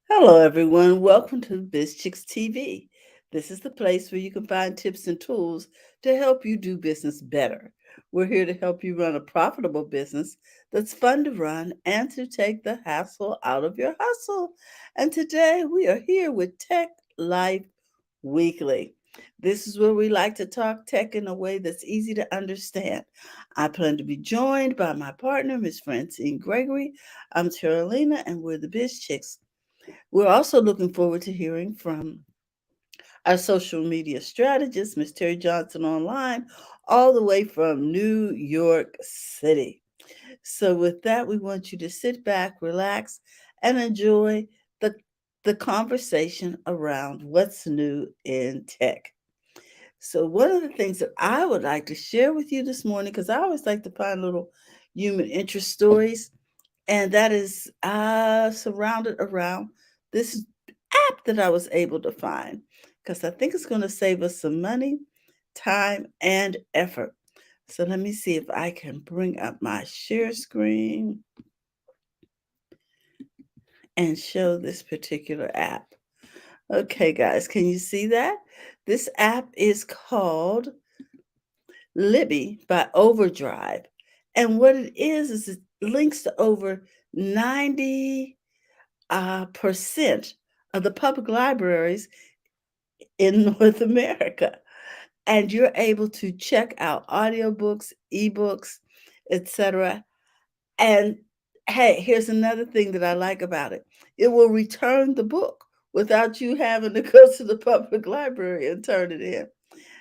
Hello, everyone. Welcome to BizChicks TV. This is the place where you can find tips and tools to help you do business better. We're here to help you run a profitable business that's fun to run and to take the hassle out of your hustle. And today we are here with Tech Life Weekly. This is where we like to talk tech in a way that's easy to understand. I plan to be joined by my partner, Miss Francine Gregory. I'm Carolina, and we're the Biz Chicks. We're also looking forward to hearing from our social media strategist, Ms. Terry Johnson Online, all the way from New York City. So, with that, we want you to sit back, relax, and enjoy the, the conversation around what's new in tech. So, one of the things that I would like to share with you this morning, because I always like to find little human interest stories, and that is surrounded around this app that I was able to find because I think it's going to save us some money, time, and effort. So let me see if I can bring up my share screen and show this particular app. Okay, guys, can you see that? This app is called Libby by Overdrive. And what it is it links to over 90 percent of the public libraries in North America. And you're able to check out audiobooks, ebooks, etc. And hey, here's another thing that I like about it. It will return the book without you having to go to the public library and turn it in.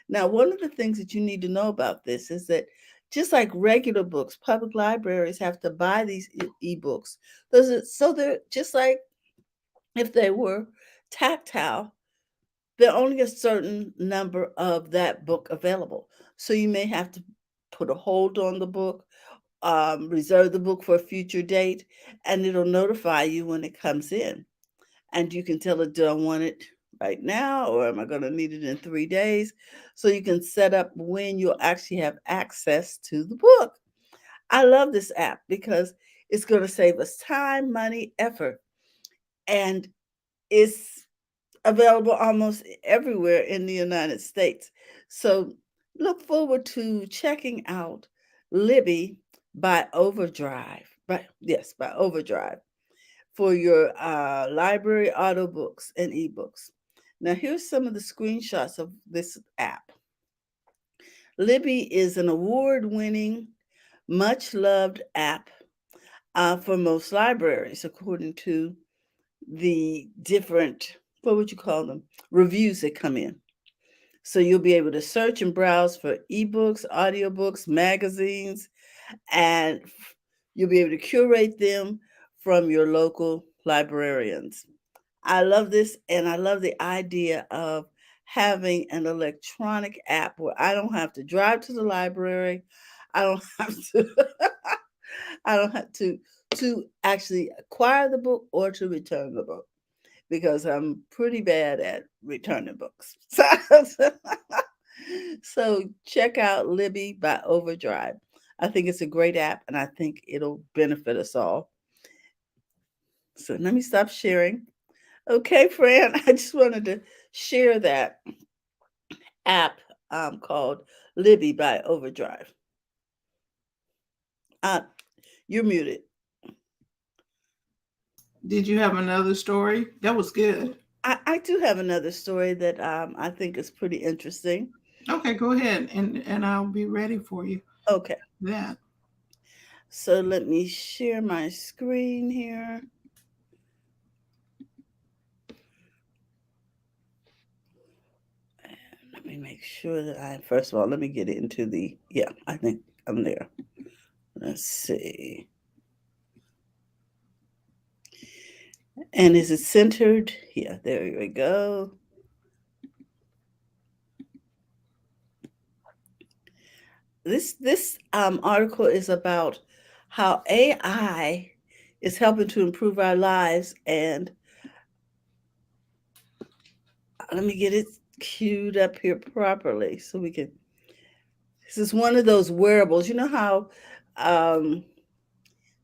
Now, one of the things that you need to know about this is that just like regular books, public libraries have to buy these ebooks. So they're just like if they were tactile, there are only a certain number of that book available. So you may have to put a hold on the book, reserve the book for a future date, and it'll notify you when it comes in. And you can tell it, do I want it right now or am I going to need it in 3 days? So you can set up when you'll actually have access to the book. I love this app because it's going to save us time, money, effort, and it's available almost everywhere in the United States. So look forward to checking out Libby by Overdrive. By Overdrive for your library audiobooks and ebooks. Now, here's some of the screenshots of this app. Libby is an award winning, much loved app for most libraries, according to the different, what would you call them, reviews that come in. So you'll be able to search and browse for ebooks, audiobooks, magazines, and you'll be able to curate them from your local librarians. I love this, and I love the idea of having an electronic app where I don't have to drive to the library. I don't have to I don't have to actually acquire the book or to return the book because I'm pretty bad at returning books. So check out Libby by Overdrive. I think it's a great app and I think it'll benefit us all. So let me stop sharing. Okay, Fran, I just wanted to share that app called Libby by Overdrive. Uh, you're muted. Did you have another story? That was good. I do have another story that I think is pretty interesting. Okay, go ahead, and I'll be ready for you. Okay, That. so let me share my screen here. Let me make sure that first of all, let me get into yeah, I think I'm there. Let's see. And is it centered? Yeah, there we go. This article is about how AI is helping to improve our lives. And let me get it queued up here properly so we can. This is one of those wearables. You know how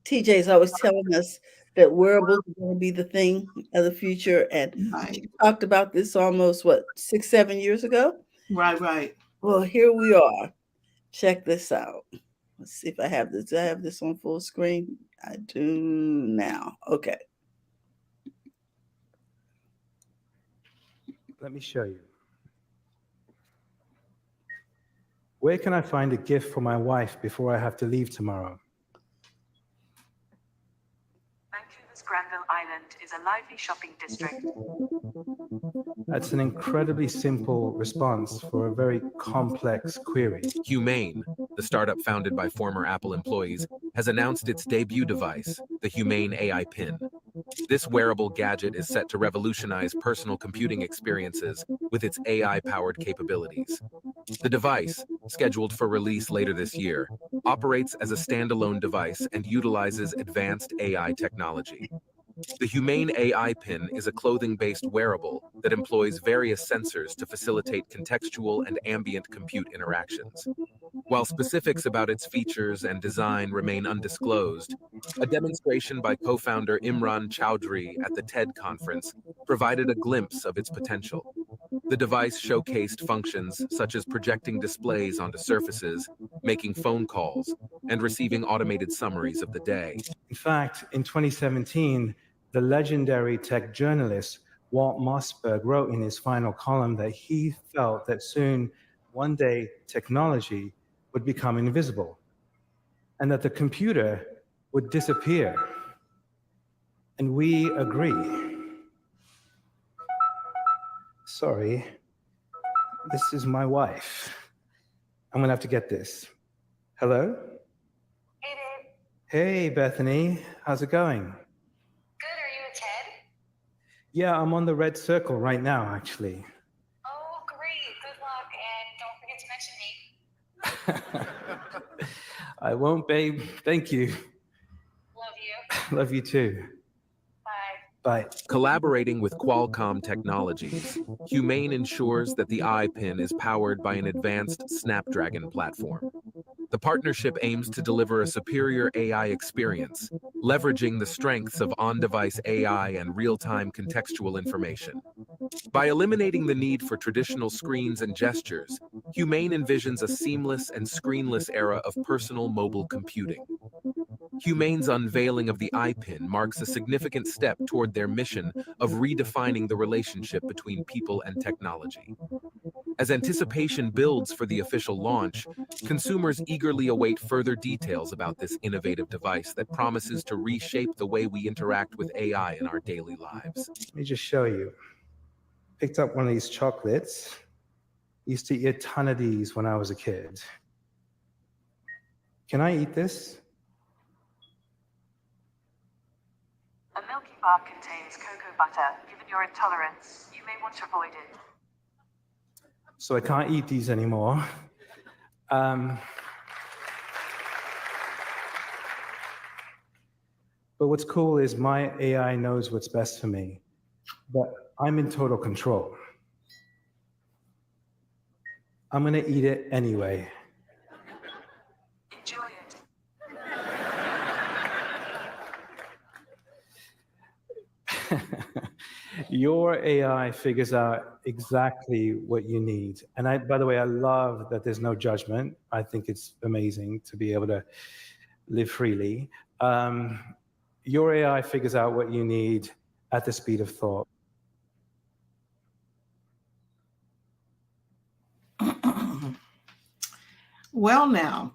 TJ is always telling us that wearables are going to be the thing of the future. And she Right. talked about this almost, what, 6, 7 years ago? Right. Right. Well, here we are. Check this out. Let's see if I have this. Do I have this on full screen? I do now. Okay. Let me show you. Where can I find a gift for my wife before I have to leave tomorrow? Vancouver's Granville Island is a lively shopping district. That's an incredibly simple response for a very complex query. Humane, the startup founded by former Apple employees, has announced its debut device, the Humane AI Pin. This wearable gadget is set to revolutionize personal computing experiences with its AI-powered capabilities. The device, scheduled for release later this year, operates as a standalone device and utilizes advanced AI technology. The Humane AI Pin is a clothing-based wearable that employs various sensors to facilitate contextual and ambient compute interactions. While specifics about its features and design remain undisclosed, a demonstration by co-founder Imran Chowdhury at the TED conference provided a glimpse of its potential. The device showcased functions such as projecting displays onto surfaces, making phone calls, and receiving automated summaries of the day. In fact, in 2017, the legendary tech journalist Walt Mossberg wrote in his final column that he felt that soon, one day, technology would become invisible and that the computer would disappear. And we agree. Sorry, this is my wife. I'm gonna have to get this. Hello? Hey, babe. Hey, Bethany, how's it going? Good. Are you a Ted? Yeah, I'm on the red circle right now, actually. Oh, great. Good luck. And don't forget to mention me. I won't, babe. Thank you. Love you. Love you too. Bye. Bye. Collaborating with Qualcomm Technologies, Humane ensures that the iPin is powered by an advanced Snapdragon platform. The partnership aims to deliver a superior AI experience, leveraging the strengths of on-device AI and real-time contextual information. By eliminating the need for traditional screens and gestures, Humane envisions a seamless and screenless era of personal mobile computing. Humane's unveiling of the iPin marks a significant step toward their mission of redefining the relationship between people and technology. As anticipation builds for the official launch, consumers eagerly await further details about this innovative device that promises to reshape the way we interact with AI in our daily lives. Let me just show you. Picked up one of these chocolates. Used to eat a ton of these when I was a kid. Can I eat this? A milky bar contains cocoa butter. Given your intolerance, you may want to avoid it. So I can't eat these anymore. But what's cool is my AI knows what's best for me, but I'm in total control. I'm gonna eat it anyway. Enjoy it. Your AI figures out exactly what you need. And by the way, I love that there's no judgment. I think it's amazing to be able to live freely. Your AI figures out what you need at the speed of thought. Well, now,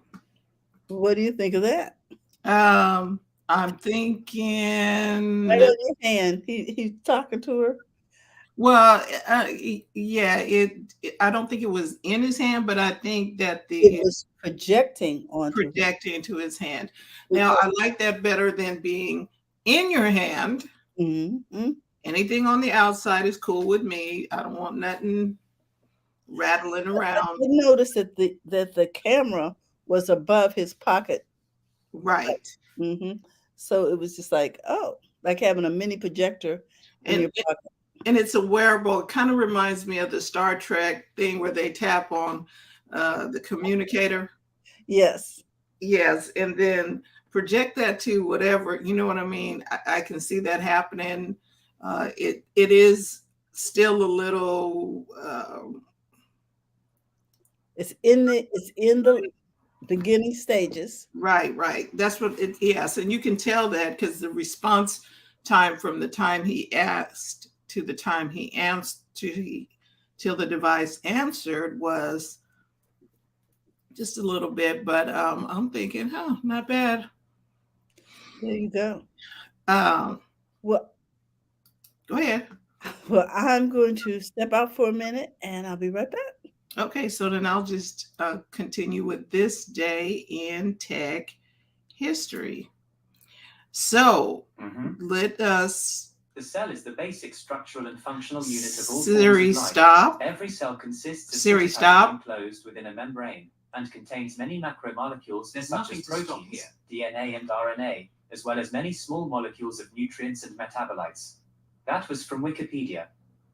What do you think of that? I'm thinking. Right on your hand. He's talking to her. Well, yeah. I don't think it was in his hand, but I think that It was projecting onto him. projected into his hand. Now, I like that better than being in your hand. Mm-hmm. Anything on the outside is cool with me. I don't want nothing rattling around. I did notice that the camera was above his pocket. Right. Mm-hmm. So it was just like, oh, like having a mini projector in your pocket. And it's a wearable. It kind of reminds me of the Star Trek thing where they tap on the communicator. Yes. Yes, and then project that to whatever, you know what I mean? I can see that happening. It is still a little It's in the beginning stages. right. That's what it, yes, and you can tell that because the response time from the time he asked to the time he answered till the device answered was just a little bit, but I'm thinking, oh, not bad. There you go. Well, go ahead. Well, I'm going to step out for a minute and I'll be right back. Okay, so then I'll just continue with this day in tech history. So let us. The cell is the basic structural and functional unit of all Siri, forms of life. stop. Every cell consists of Siri, cytoplasm stop. enclosed within a membrane and contains many macromolecules such as proteins, DNA and RNA, as well as many small molecules of nutrients and metabolites. That was from Wikipedia.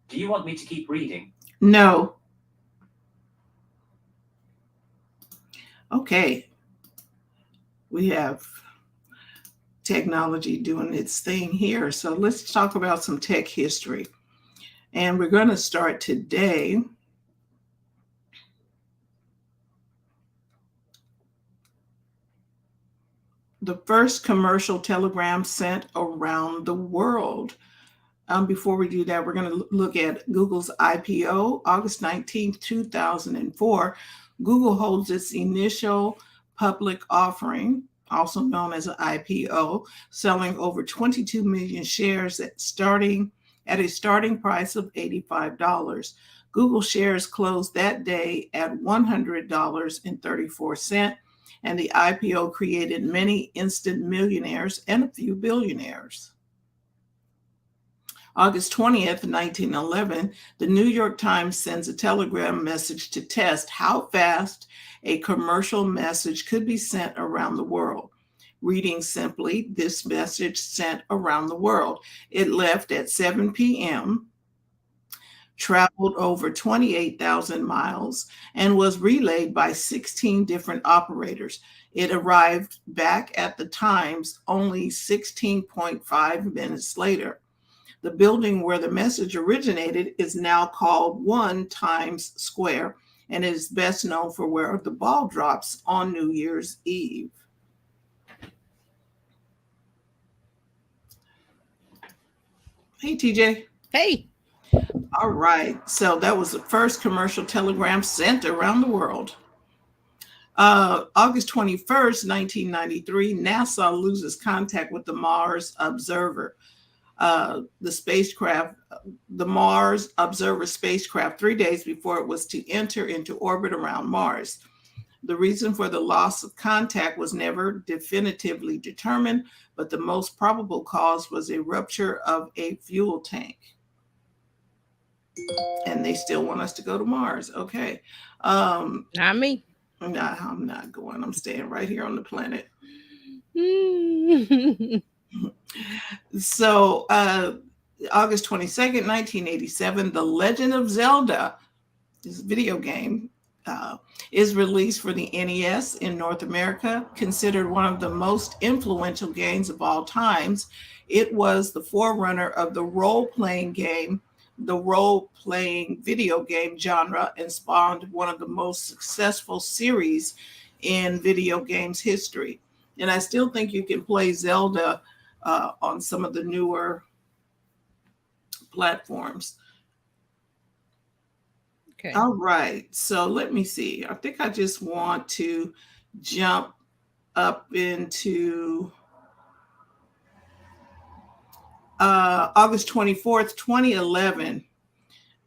Do you want me to keep reading? No. Okay. We have technology doing its thing here. So let's talk about some tech history. And we're going to start today. The first commercial telegram sent around the world. Before we do that, we're going to look at Google's IPO, August 19th, 2004. Google holds its initial public offering, also known as an IPO, selling over 22 million shares at a starting price of $85. Google shares closed that day at $100.34, and the IPO created many instant millionaires and a few billionaires. August 20th, 1911, the New York Times sends a telegram message to test how fast a commercial message could be sent around the world. Reading simply, this message sent around the world. It left at 7 p.m., traveled over 28,000 miles, and was relayed by 16 different operators. It arrived back at the Times only 16.5 minutes later. The building where the message originated is now called 1 Times Square and is best known for where the ball drops on New Year's Eve. Hey, TJ. Hey. All right. So that was the first commercial telegram sent around the world. August 21st, 1993, NASA loses contact with the Mars Observer. The Mars Observer spacecraft 3 days before it was to enter into orbit around Mars. The reason for the loss of contact was never definitively determined, but the most probable cause was a rupture of a fuel tank. And they still want us to go to Mars. Okay. Not me. Nah, I'm not going. I'm staying right here on the planet. So August 22nd, 1987, The Legend of Zelda, this video game, is released for the NES in North America. Considered one of the most influential games of all times, it was the forerunner of the role-playing video game genre, and spawned one of the most successful series in video games history. And I still think you can play Zelda on some of the newer platforms. Okay. All right. So let me see. I think I just want to jump up into August 24th, 2011.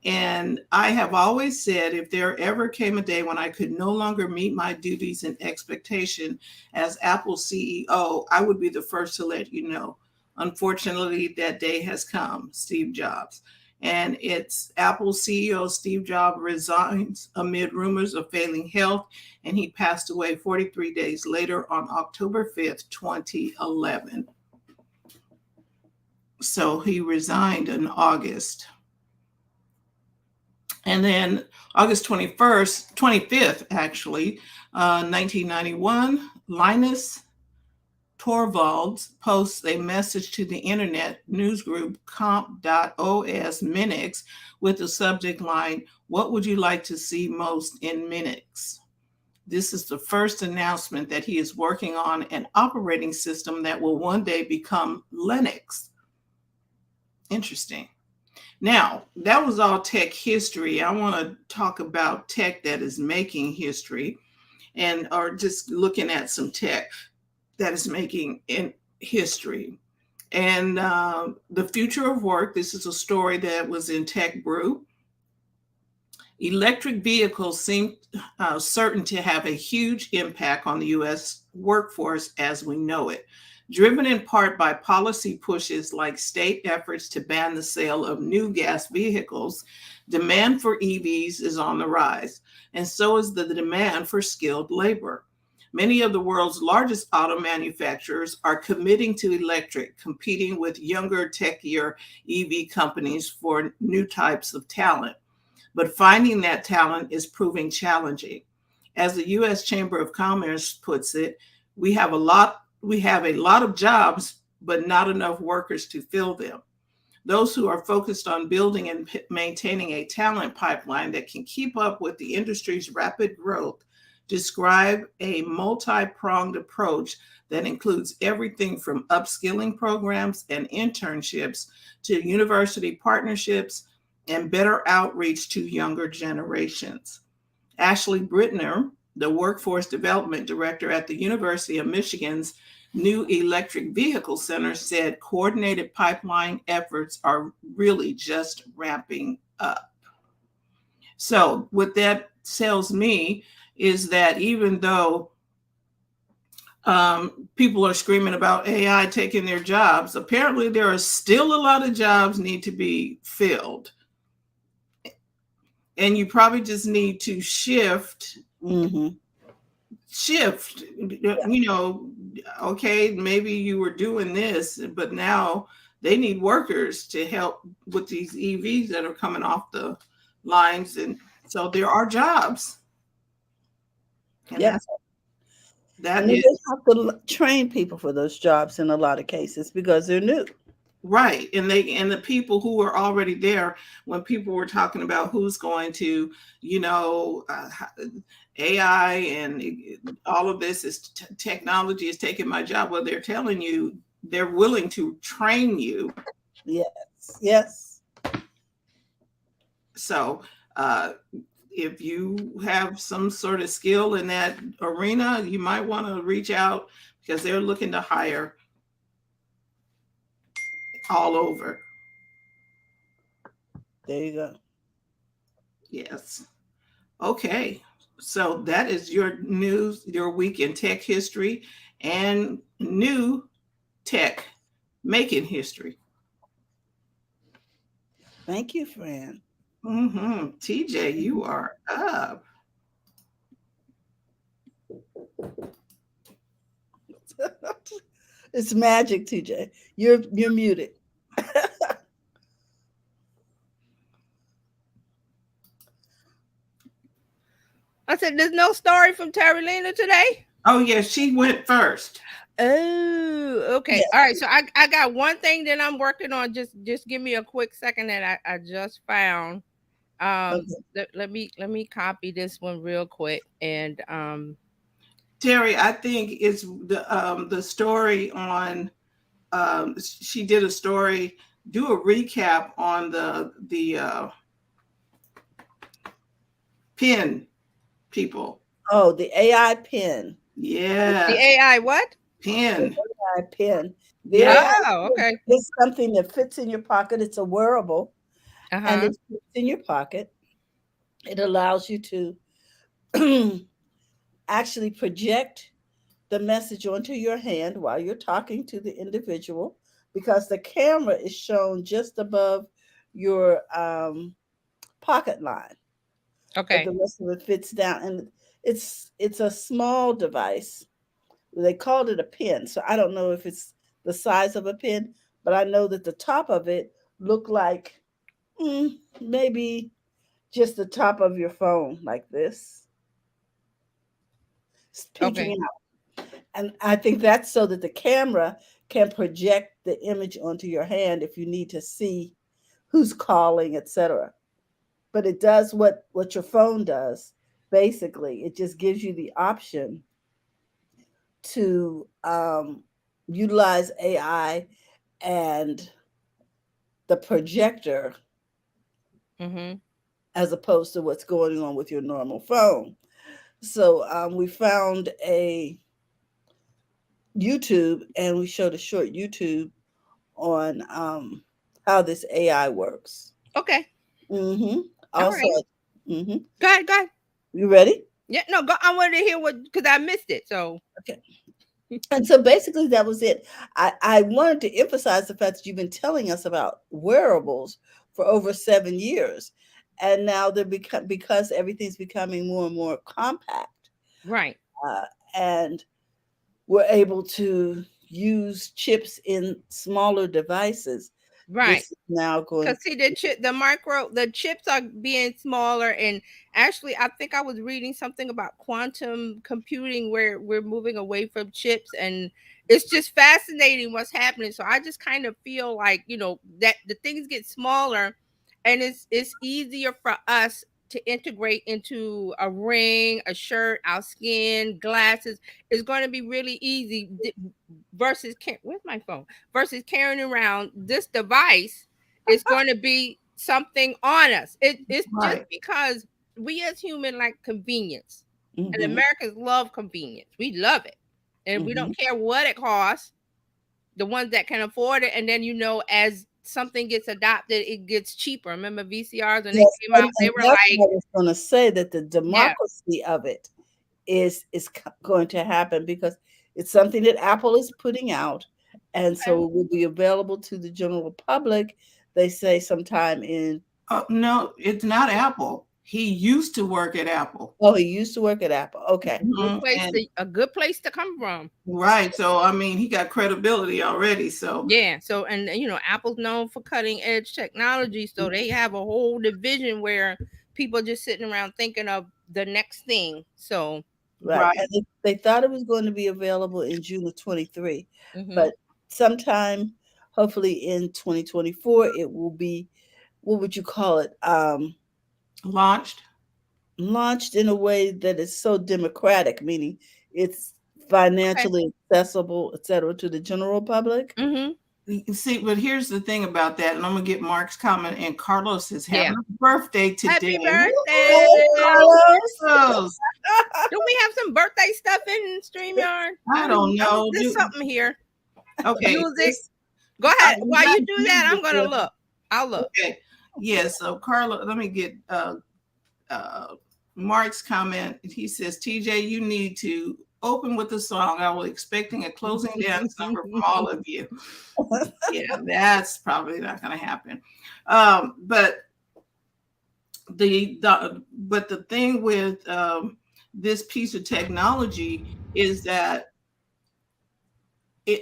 And I have always said, if there ever came a day when I could no longer meet my duties and expectation as Apple CEO, I would be the first to let you know. Unfortunately, that day has come, Steve Jobs. And it's Apple CEO Steve Jobs resigns amid rumors of failing health, and he passed away 43 days later on October 5th, 2011. So he resigned in August. And then August 25th, 1991, Linus Torvalds posts a message to the internet news group comp.os Minix with the subject line, "What would you like to see most in Minix?" This is the first announcement that he is working on an operating system that will one day become Linux. Interesting. Now, that was all tech history. I want to talk about tech that is making history, and or just looking at some tech that is making in history. And the future of work, this is a story that was in Tech Brew. Electric vehicles seem certain to have a huge impact on the U.S. workforce as we know it, driven in part by policy pushes like state efforts to ban the sale of new gas vehicles. Demand for EVs is on the rise, and so is the demand for skilled labor. Many of the world's largest auto manufacturers are committing to electric, competing with younger, techier EV companies for new types of talent. But finding that talent is proving challenging. As the U.S. Chamber of Commerce puts it, we have a lot of jobs, but not enough workers to fill them. Those who are focused on building and maintaining a talent pipeline that can keep up with the industry's rapid growth describe a multi-pronged approach that includes everything from upskilling programs and internships to university partnerships and better outreach to younger generations. Ashley Brittner, the Workforce Development Director at the University of Michigan's new Electric Vehicle Center, said coordinated pipeline efforts are really just ramping up. So what that tells me is that even though people are screaming about AI taking their jobs, apparently there are still a lot of jobs need to be filled. And you probably just need to shift, Mm-hmm. Okay, maybe you were doing this, but now they need workers to help with these EVs that are coming off the lines. And so there are jobs. And Yeah. that And is they have to train people for those jobs in a lot of cases because they're new. right. And the people who are already there, when people were talking about who's going to, AI and all of this is technology is taking my job. Well, they're telling you they're willing to train you. Yes. So if you have some sort of skill in that arena, you might want to reach out because they're looking to hire all over. There you go. Yes. Okay. So that is your news, your week in tech history and new tech making history. Thank you, Fran. TJ, you are up. It's magic, TJ. You're muted. I said, there's no story from Terralina today? Oh, yeah, she went first. Oh, okay. Yeah. All right. So I got one thing that I'm working on. Just give me a quick second that I just found. Okay. Let me copy this one real quick. And Terry, I think it's the story on she did a story, do a recap on the pin people. Oh, the AI pin. Yeah. The AI what? Pin. The AI pin. The AI okay. It's something that fits in your pocket. It's a wearable. And it fits in your pocket. It allows you to actually project the message onto your hand while you're talking to the individual, because the camera is shown just above your pocket line. Okay. But the rest of it fits down, and it's a small device. They called it a pin, so I don't know if it's the size of a pin, but I know that the top of it looked like maybe just the top of your phone, like this. It's peeking out. And I think that's so that the camera can project the image onto your hand if you need to see who's calling, etc. But it does what your phone does. Basically, it just gives you the option to utilize AI and the projector Mm-hmm. as opposed to what's going on with your normal phone. So we found a YouTube and we showed a short YouTube on how this AI works. Okay. Mm-hmm. All Also, right. mm-hmm. Go ahead. Go ahead. You ready? Yeah. No. Go. I wanted to hear what because I missed it. So. Okay. And so basically that was it. I wanted to emphasize the fact that you've been telling us about wearables for over 7 years. And now they're because everything's becoming more and more compact. Right. Uh, and we're able to use chips in smaller devices. Right. This is now going Because see, the chips are being smaller, and actually, I think I was reading something about quantum computing where we're moving away from chips, and it's just fascinating what's happening. So I just kind of feel like that the things get smaller, and it's easier for us to integrate into a ring, a shirt, our skin, glasses. It's going to be really easy versus where's my phone versus carrying around this device is going to be something on us. It's just Right. because we as human like convenience, and mm-hmm, Americans love convenience. We love it, and we mm-hmm. don't care what it costs. The ones that can afford it, and then as something gets adopted, it gets cheaper. Remember VCRs when they Yes, came out? They and were that's like, what I was going to say that the yeah, democracy of it is going to happen because it's something that Apple is putting out, and so it will be available to the general public. They say sometime in. No, it's not Apple. He used to work at Apple. Oh, he used to work at Apple. Okay. And a good place to come from. right. So I mean, he got credibility already. So Yeah. So, and Apple's known for cutting edge technology. So they have a whole division where people just sitting around thinking of the next thing. So, Right. right. And they thought it was going to be available in June of 23, mhm. but sometime, hopefully in 2024, it will be, what would you call it? Launched. Launched in a way that is so democratic, meaning it's Okay. financially accessible, et cetera, to the general public. Mm-hmm. You see, but here's the thing about that, and I'm gonna get Mark's comment. And Carlos is Yeah. having a birthday today. Happy Hey, birthday. Carlos. Do we have some birthday stuff in StreamYard? I don't know. There's something here. Okay. Music. Go ahead. we While got you do that, I'm music gonna here. look. I'll look. Okay. Yeah. So Carlos, let me get Mark's comment. He says, TJ, you need to open with a song. I was expecting a closing dance number from all of you. Yeah, that's probably not going to happen. But the thing with this piece of technology is that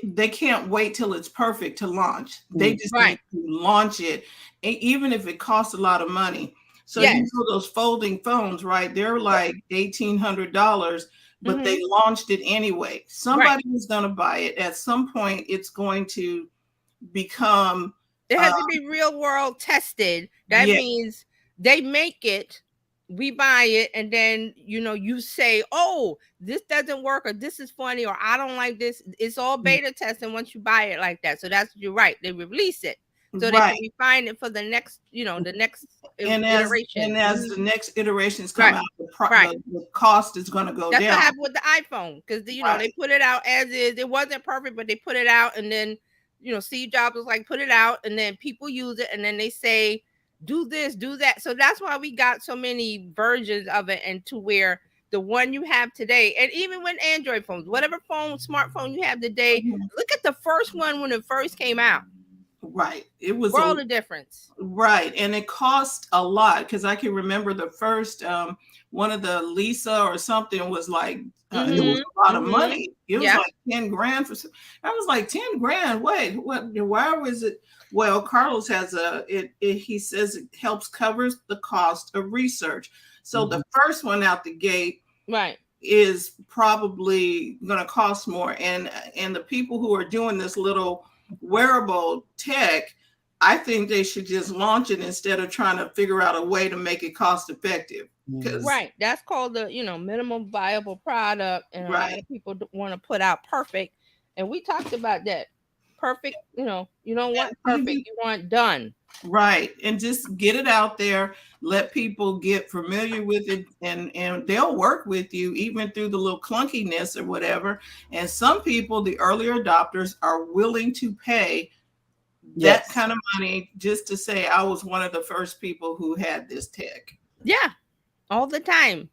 they can't wait till it's perfect to launch. They just Right. need to launch it, even if it costs a lot of money. So Yes. you know those folding phones, right? They're like $1,800, but they launched it anyway. Somebody is going to buy it. At some point, it's going to become. It has to be real world tested. That means they make it, we buy it, and then you say, "Oh, this doesn't work," or "This is funny," or "I don't like this." It's all beta testing once you buy it like that. So you're right. They release it so they can refine it for the next, the next iteration. As the next iterations come out, the cost is going to go down. That's what happened with the iPhone because they put it out as is. It wasn't perfect, but they put it out, and then Steve Jobs was like, put it out, and then people use it, and then they say, do this, do that. So that's why we got so many versions of it, and to where the one you have today, and even when Android phones, whatever smartphone you have today, look at the first one when it first came out. Right. It was world of difference. Right. And it cost a lot because I can remember the first one of the Lisa or something was like it was a lot of money. It was like 10 grand for I was like 10 grand. Wait, what? Why was it? Well, Carlos has he says it helps covers the cost of research. So the first one out the gate, right, is probably going to cost more. And the people who are doing this little wearable tech, I think they should just launch it instead of trying to figure out a way to make it cost effective. Right. That's called the, minimum viable product. And a lot of people want to put out perfect. And we talked about that. Perfect, you don't want perfect, you want done. Right. And just get it out there, let people get familiar with it, and they'll work with you even through the little clunkiness or whatever. And some people, the early adopters, are willing to pay that kind of money just to say, I was one of the first people who had this tech. Yeah. All the time.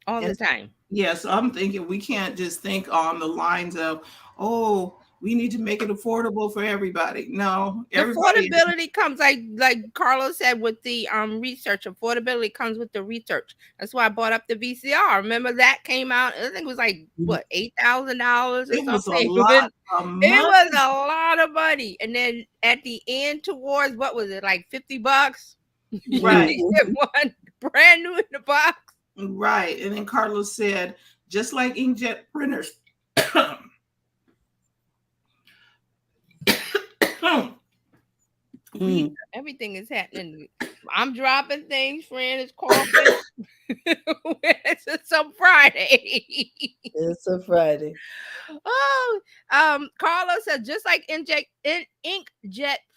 All the time. Yeah. So I'm thinking we can't just think on the lines of, oh, we need to make it affordable for everybody. No, affordability comes like Carlos said with the research. Affordability comes with the research. That's why I bought up the VCR. Remember that came out? I think it was like what, $8,000 or something. Was a lot of money. It was a lot of money. And then at the end, towards what was it, like $50? Right. One brand new in the box. Right. And then Carlos said, just like inkjet printers. Everything is happening. I'm dropping things. Friend is coughing. It's a Friday. It's a Friday. Oh, Carlos said, just like inkjet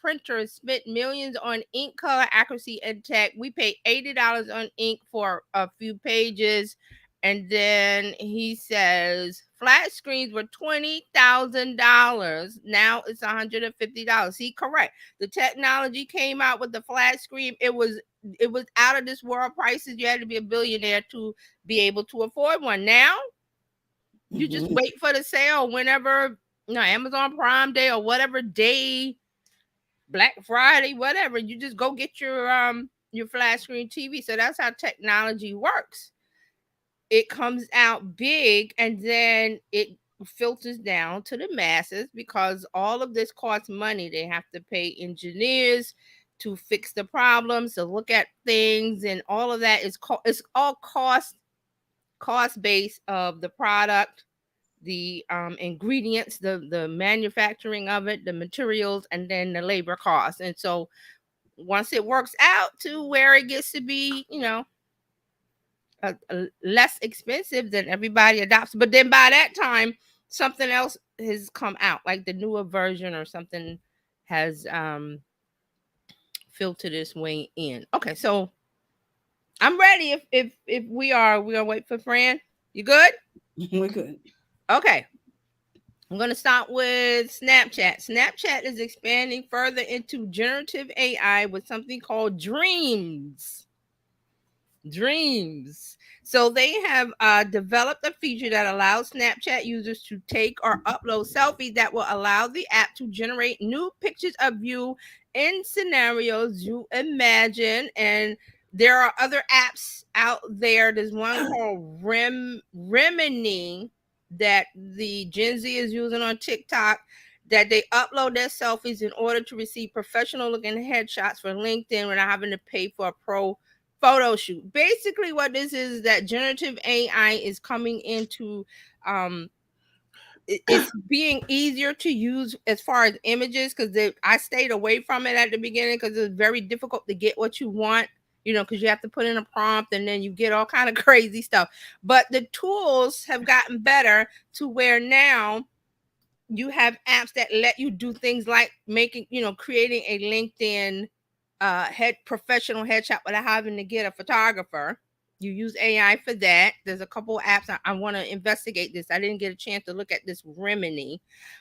printers spent millions on ink color accuracy and tech, we pay $80 on ink for a few pages. And then he says flat screens were $20,000. Now it's $150. See, correct. The technology came out with the flat screen. It was out of this world prices. You had to be a billionaire to be able to afford one. Now you just wait for the sale whenever, Amazon Prime Day or whatever day, Black Friday, whatever. You just go get your flat screen TV. So that's how technology works. It comes out big and then it filters down to the masses because all of this costs money. They have to pay engineers to fix the problems, to look at things, and all of that is it's all cost base of the product, the ingredients, the manufacturing of it, the materials, and then the labor costs. And so once it works out to where it gets to be, less expensive, then everybody adopts. But then by that time, something else has come out, like the newer version or something has filtered its way in. Okay, so I'm ready. If we are, we're gonna wait for Fran. You good? We're good. Okay. I'm going to start with Snapchat. Snapchat is expanding further into generative AI with something called Dreams. So they have developed a feature that allows Snapchat users to take or upload selfies that will allow the app to generate new pictures of you in scenarios you imagine. And there are other apps out there. There's one called Remini that the Gen Z is using on TikTok, that they upload their selfies in order to receive professional looking headshots for LinkedIn without having to pay for a pro photo shoot. Basically what this is that generative AI is coming into it's being easier to use as far as images, because I stayed away from it at the beginning because it's very difficult to get what you want, because you have to put in a prompt and then you get all kind of crazy stuff. But the tools have gotten better to where now you have apps that let you do things like making, creating a LinkedIn professional headshot without having to get a photographer. You use AI for that. There's a couple of apps. I want to investigate this. I didn't get a chance to look at this Remini.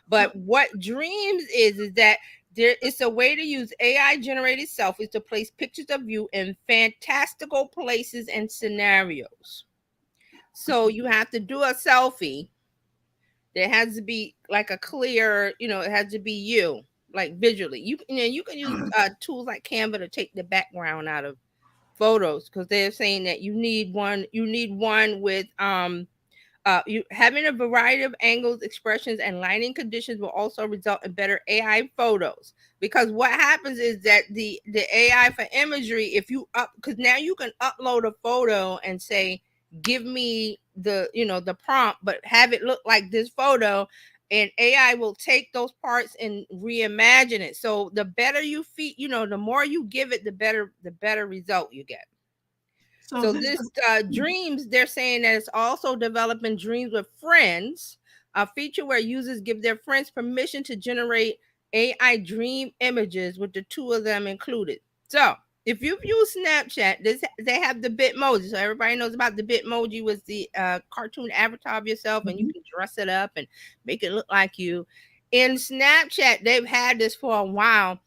But what Dreams is that it's a way to use AI generated selfies to place pictures of you in fantastical places and scenarios. So you have to do a selfie. There has to be like a clear, it has to be you, like visually. You can use tools like Canva to take the background out of photos, because they're saying that you need one with you having a variety of angles, expressions, and lighting conditions will also result in better AI photos. Because what happens is that the AI for imagery, if you because now you can upload a photo and say, give me the prompt, but have it look like this photo, and AI will take those parts and reimagine it. So the better you feed, the more you give it, the better result you get. So So this this is dreams, they're saying that it's also developing dreams with friends, a feature where users give their friends permission to generate AI dream images with the two of them included. So if you've used Snapchat, they have the Bitmoji. So everybody knows about the Bitmoji, was the cartoon avatar of yourself, and you Mhm. can dress it up and make it look like you. In Snapchat, they've had this for a while.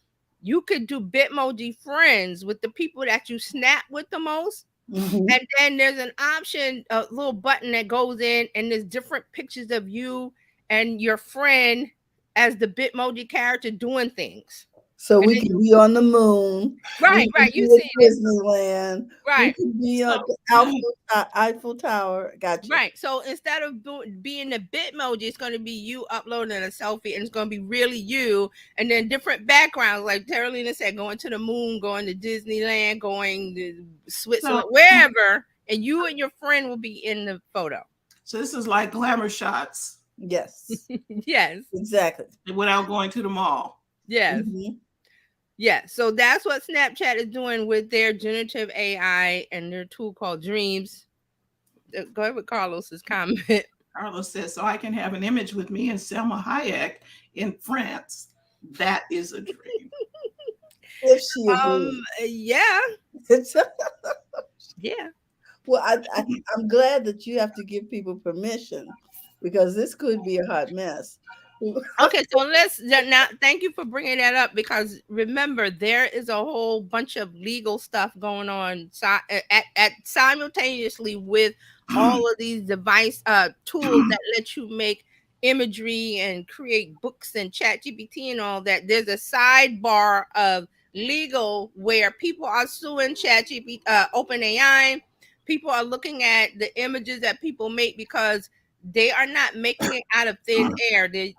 You could do Bitmoji friends with the people that you snap with the most, Mhm. and then there's an option, a little button that goes in, and there's different pictures of you and your friend as the Bitmoji character doing things. So And we then can be on the moon. We right, can right, be you at seen it. Disneyland. We Right, can be so at the Eiffel Tower. Gotcha. right. So instead of being the Bitmoji, it's going to be you uploading a selfie, and it's going to be really you. And then different backgrounds, like Carolina said, going to the moon, going to Disneyland, going to so Switzerland, wherever. And you and your friend will be in the photo. so this is like glamour shots Yes, Yes, exactly. without going to the mall. yes. Mhm. Yeah, so that's what Snapchat is doing with their generative AI and their tool called Dreams. Go ahead with Carlos's comment. Carlos says, so I can have an image with me and Selma Hayek in France. That is a dream. If she agrees. Yeah, It's, yeah. well, I'm glad that you have to give people permission because this could be a hot mess. Okay, so now. Thank you for bringing that up, because remember there is a whole bunch of legal stuff going on at simultaneously with all of these device tools that let you make imagery and create books and chat GPT and all that. There's a sidebar of legal where people are suing chat GPT, OpenAI. People are looking at the images that people make because they are not making it out of thin air. The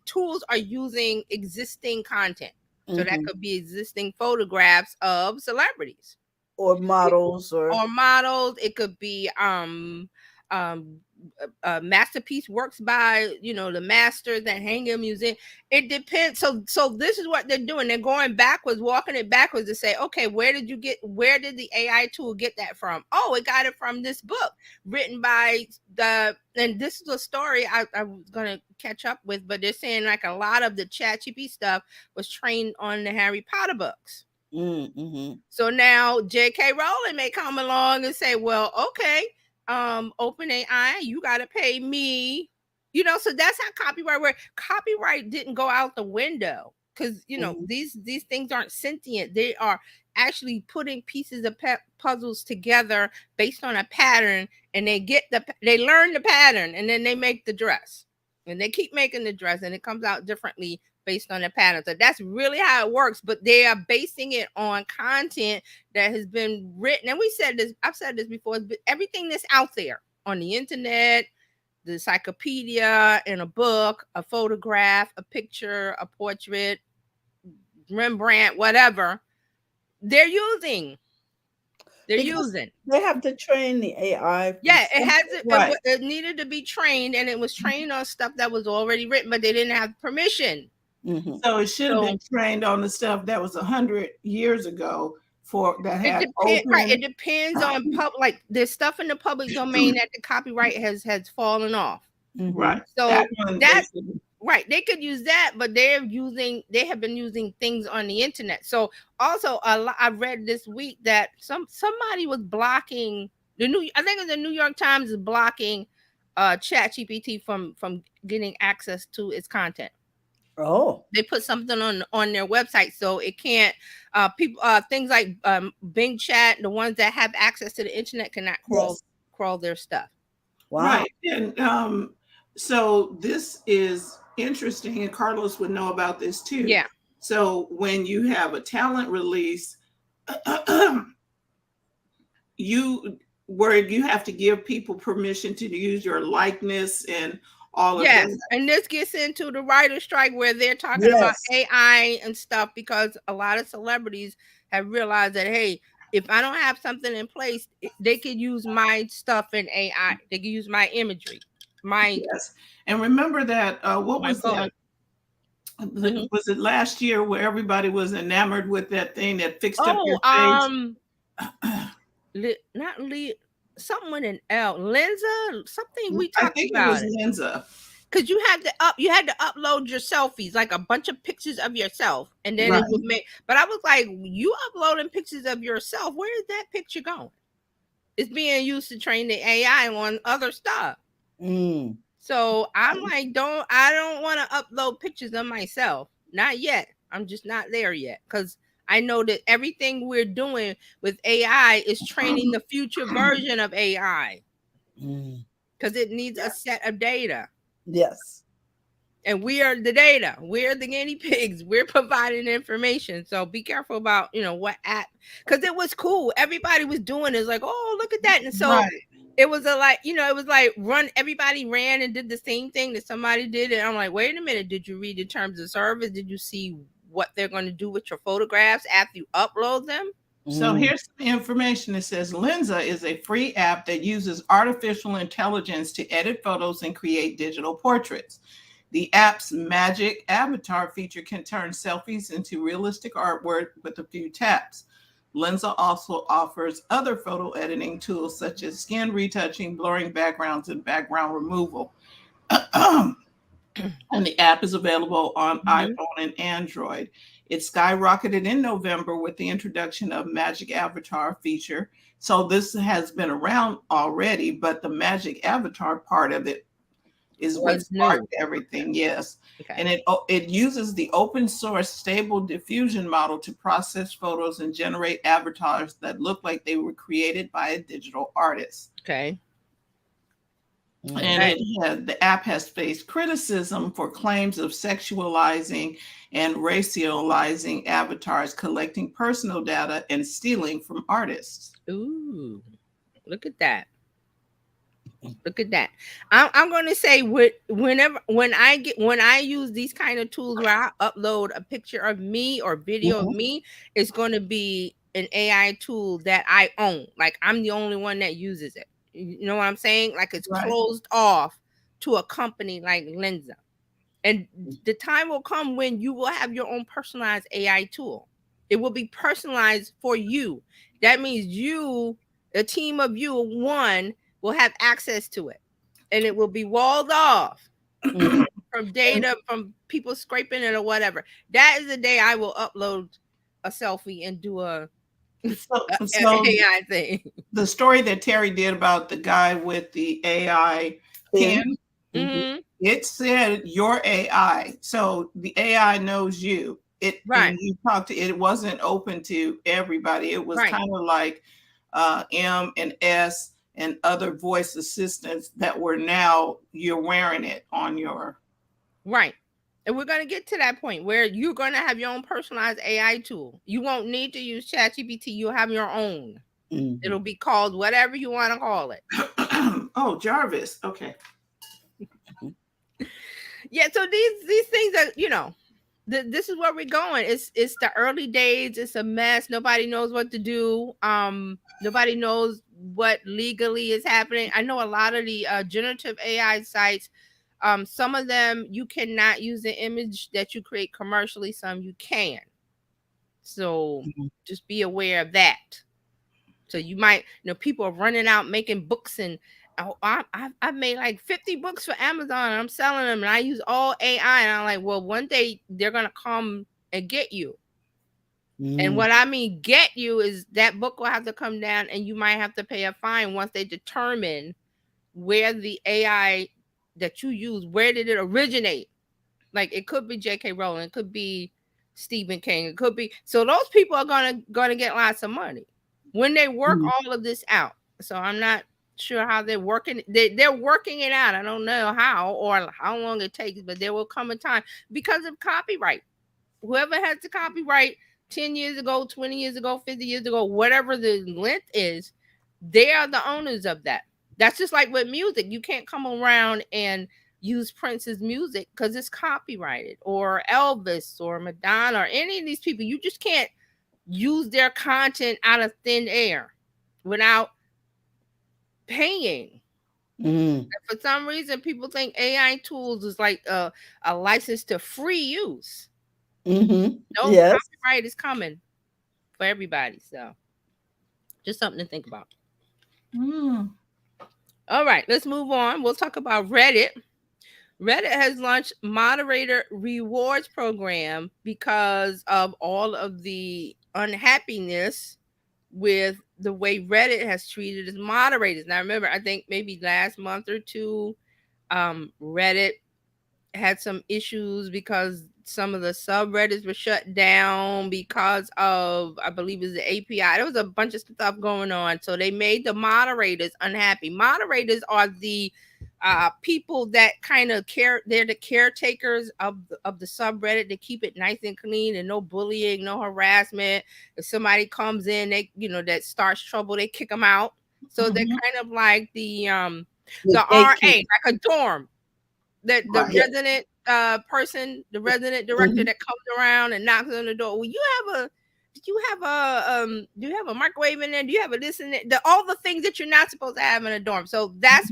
tools are using existing content. So that Mhm. could be existing photographs of celebrities Or models or or models. It could be um masterpiece works by the masters that hang in museum. It depends. So this is what they're doing. They're going backwards, walking it backwards to say, okay, where did the AI tool get that from? Oh, it got it from this book written by and this is a story I was gonna catch up with, but they're saying like a lot of the ChatGPT stuff was trained on the Harry Potter books. mm-hmm. So now J.K. Rowling may come along and say, well, okay, OpenAI, you got to pay me. So that's how copyright didn't go out the window, because Mm-hmm. these things aren't sentient. They are actually putting pieces of puzzles together based on a pattern, and they learn the pattern, and then they make the dress, and they keep making the dress, and it comes out differently based on the pattern. So that's really how it works. But they are basing it on content that has been written. And I've said this before, but everything that's out there on the internet, the encyclopedia, in a book, a photograph, a picture, a portrait, Rembrandt, whatever, they're using. They're Because using. they have to train the AI for Yeah, it has something. Right. it needed to be trained, and it was trained on stuff that was already written, but they didn't have permission. Mm-hmm. So it should have So been trained on the stuff that was 100 years ago that it had depends, right? It open. depends on like there's stuff in the public domain that the copyright has fallen off. Mm-hmm. Right. That So one they that should. right, they could use that, but they have been using things on the internet. So also I read this week that somebody was blocking I think the New York Times is blocking Chat GPT from getting access to its content. Oh. They put something on their website so it can't people things like Bing Chat, the ones that have access to the internet cannot Yes. crawl their stuff. Wow. Right. And so this is interesting, and Carlos would know about this too. Yeah. So when you have a talent release, you have to give people permission to use your likeness and all of Yes, that. and this gets into the writer strike where they're talking about Yes. AI and stuff, because a lot of celebrities have realized that, hey, if I don't have something in place, they could use my stuff in AI. They could use my imagery, my Yes. And remember that, what my was photo. that? Mhm. Was it last year where everybody was enamored with that thing that fixed up your Oh, face? not something with an L. Lenza, something we I talked think it was about it. Lenza. Because you had to upload your selfies, like a bunch of pictures of yourself, and then Right. it would make. But I was like, you uploading pictures of yourself? Where is that picture going? It's being used to train the AI on other stuff. Mm. So I'm like, I don't want to upload pictures of myself. Not yet. I'm just not there yet. Because I know that everything we're doing with AI is training the future version of AI. Mm. Because it needs a set of data. Yes. And we are the data. We're the guinea pigs. We're providing information. So be careful about, what app. Because it was cool. Everybody was doing it. It's like, oh, look at that. And so Right. it was it was like everybody ran and did the same thing that somebody did. And I'm like, wait a minute, did you read the terms of service? Did you see what they're going to do with your photographs after you upload them? So here's some information. It says Lenza is a free app that uses artificial intelligence to edit photos and create digital portraits. The app's magic avatar feature can turn selfies into realistic artwork with a few taps. Lenza also offers other photo editing tools such as skin retouching, blurring backgrounds, and background removal. And the app is available on iPhone and Android. It skyrocketed in November with the introduction of Magic Avatar feature. So this has been around already, but the Magic Avatar part of it is what Was new. sparked everything. Yes. Okay. And it uses the open source stable diffusion model to process photos and generate avatars that look like they were created by a digital artist. Okay. And the app has faced criticism for claims of sexualizing and racializing avatars, collecting personal data, and stealing from artists. Ooh, look at that. Look at that. I'm going to say when I use these kind of tools where I upload a picture of me or video of me, it's going to be an AI tool that I own. Like I'm the only one that uses it. You know what I'm saying? Like it's closed off to a company like Lenza. And the time will come when you will have your own personalized AI tool. It will be personalized for you. That means you, a team of you, one, will have access to it. And it will be walled off from data, from people scraping it or whatever. That is the day I will upload a selfie and do a AI thing. The story that Terry did about the guy with the AI pen, it said your AI. So the AI knows you. And you talked to it wasn't open to everybody. It was kind of like M and S and other voice assistants that were now you're wearing it on your And we're going to get to that point where you're going to have your own personalized AI tool. You won't need to use ChatGPT. You'll have your own. It'll be called whatever you want to call it. Oh, Jarvis. Okay. Yeah. So these things are, this is where we're going. It's the early days. It's a mess. Nobody knows what to do. Nobody knows what legally is happening. I know a lot of the generative AI sites. Some of them you cannot use the image that you create commercially. Some you can. So just be aware of that. So you might, people are running out making books, and I've made like 50 books for Amazon, and I'm selling them, and I use all AI, and I'm like, well, one day they're gonna come and get you. And what I mean get you is that book will have to come down, and you might have to pay a fine once they determine where the AI that you use, where did it originate? Like it could be J.K. Rowling, it could be Stephen King, it could be. So those people are gonna get lots of money when they work all of this out. So I'm not sure how they're working. They're working it out. I don't know how or how long it takes, but there will come a time because of copyright. Whoever has the copyright 10 years ago, 20 years ago, 50 years ago, whatever the length is, they are the owners of that. That's just like with music. You can't come around and use Prince's music because it's copyrighted, or Elvis or Madonna or any of these people. You just can't use their content out of thin air without paying. Mm. For some reason, people think AI tools is like a license to free use. Mm-hmm. No, Yes. copyright is coming for everybody. So just something to think about. Mm. All right, let's move on. We'll talk about Reddit. Reddit has launched moderator rewards program because of all of the unhappiness with the way Reddit has treated its moderators. Now, remember, I think maybe last month or two, Reddit had some issues because some of the subreddits were shut down because of, I believe, is the API. There was a bunch of stuff going on, so they made the moderators unhappy. Moderators are the people that kind of care. They're the caretakers of the subreddit. They keep it nice and clean and no bullying, no harassment. If somebody comes in, they that starts trouble, they kick them out. So they're Mhm. kind of like The the RA, gatekeeper. like a dorm, the Right. Yeah. resident person, the resident director Mm-hmm. that comes around and knocks on the door. Well, do you have a microwave in there? Do you have a this and that? All the things that you're not supposed to have in a dorm. So that's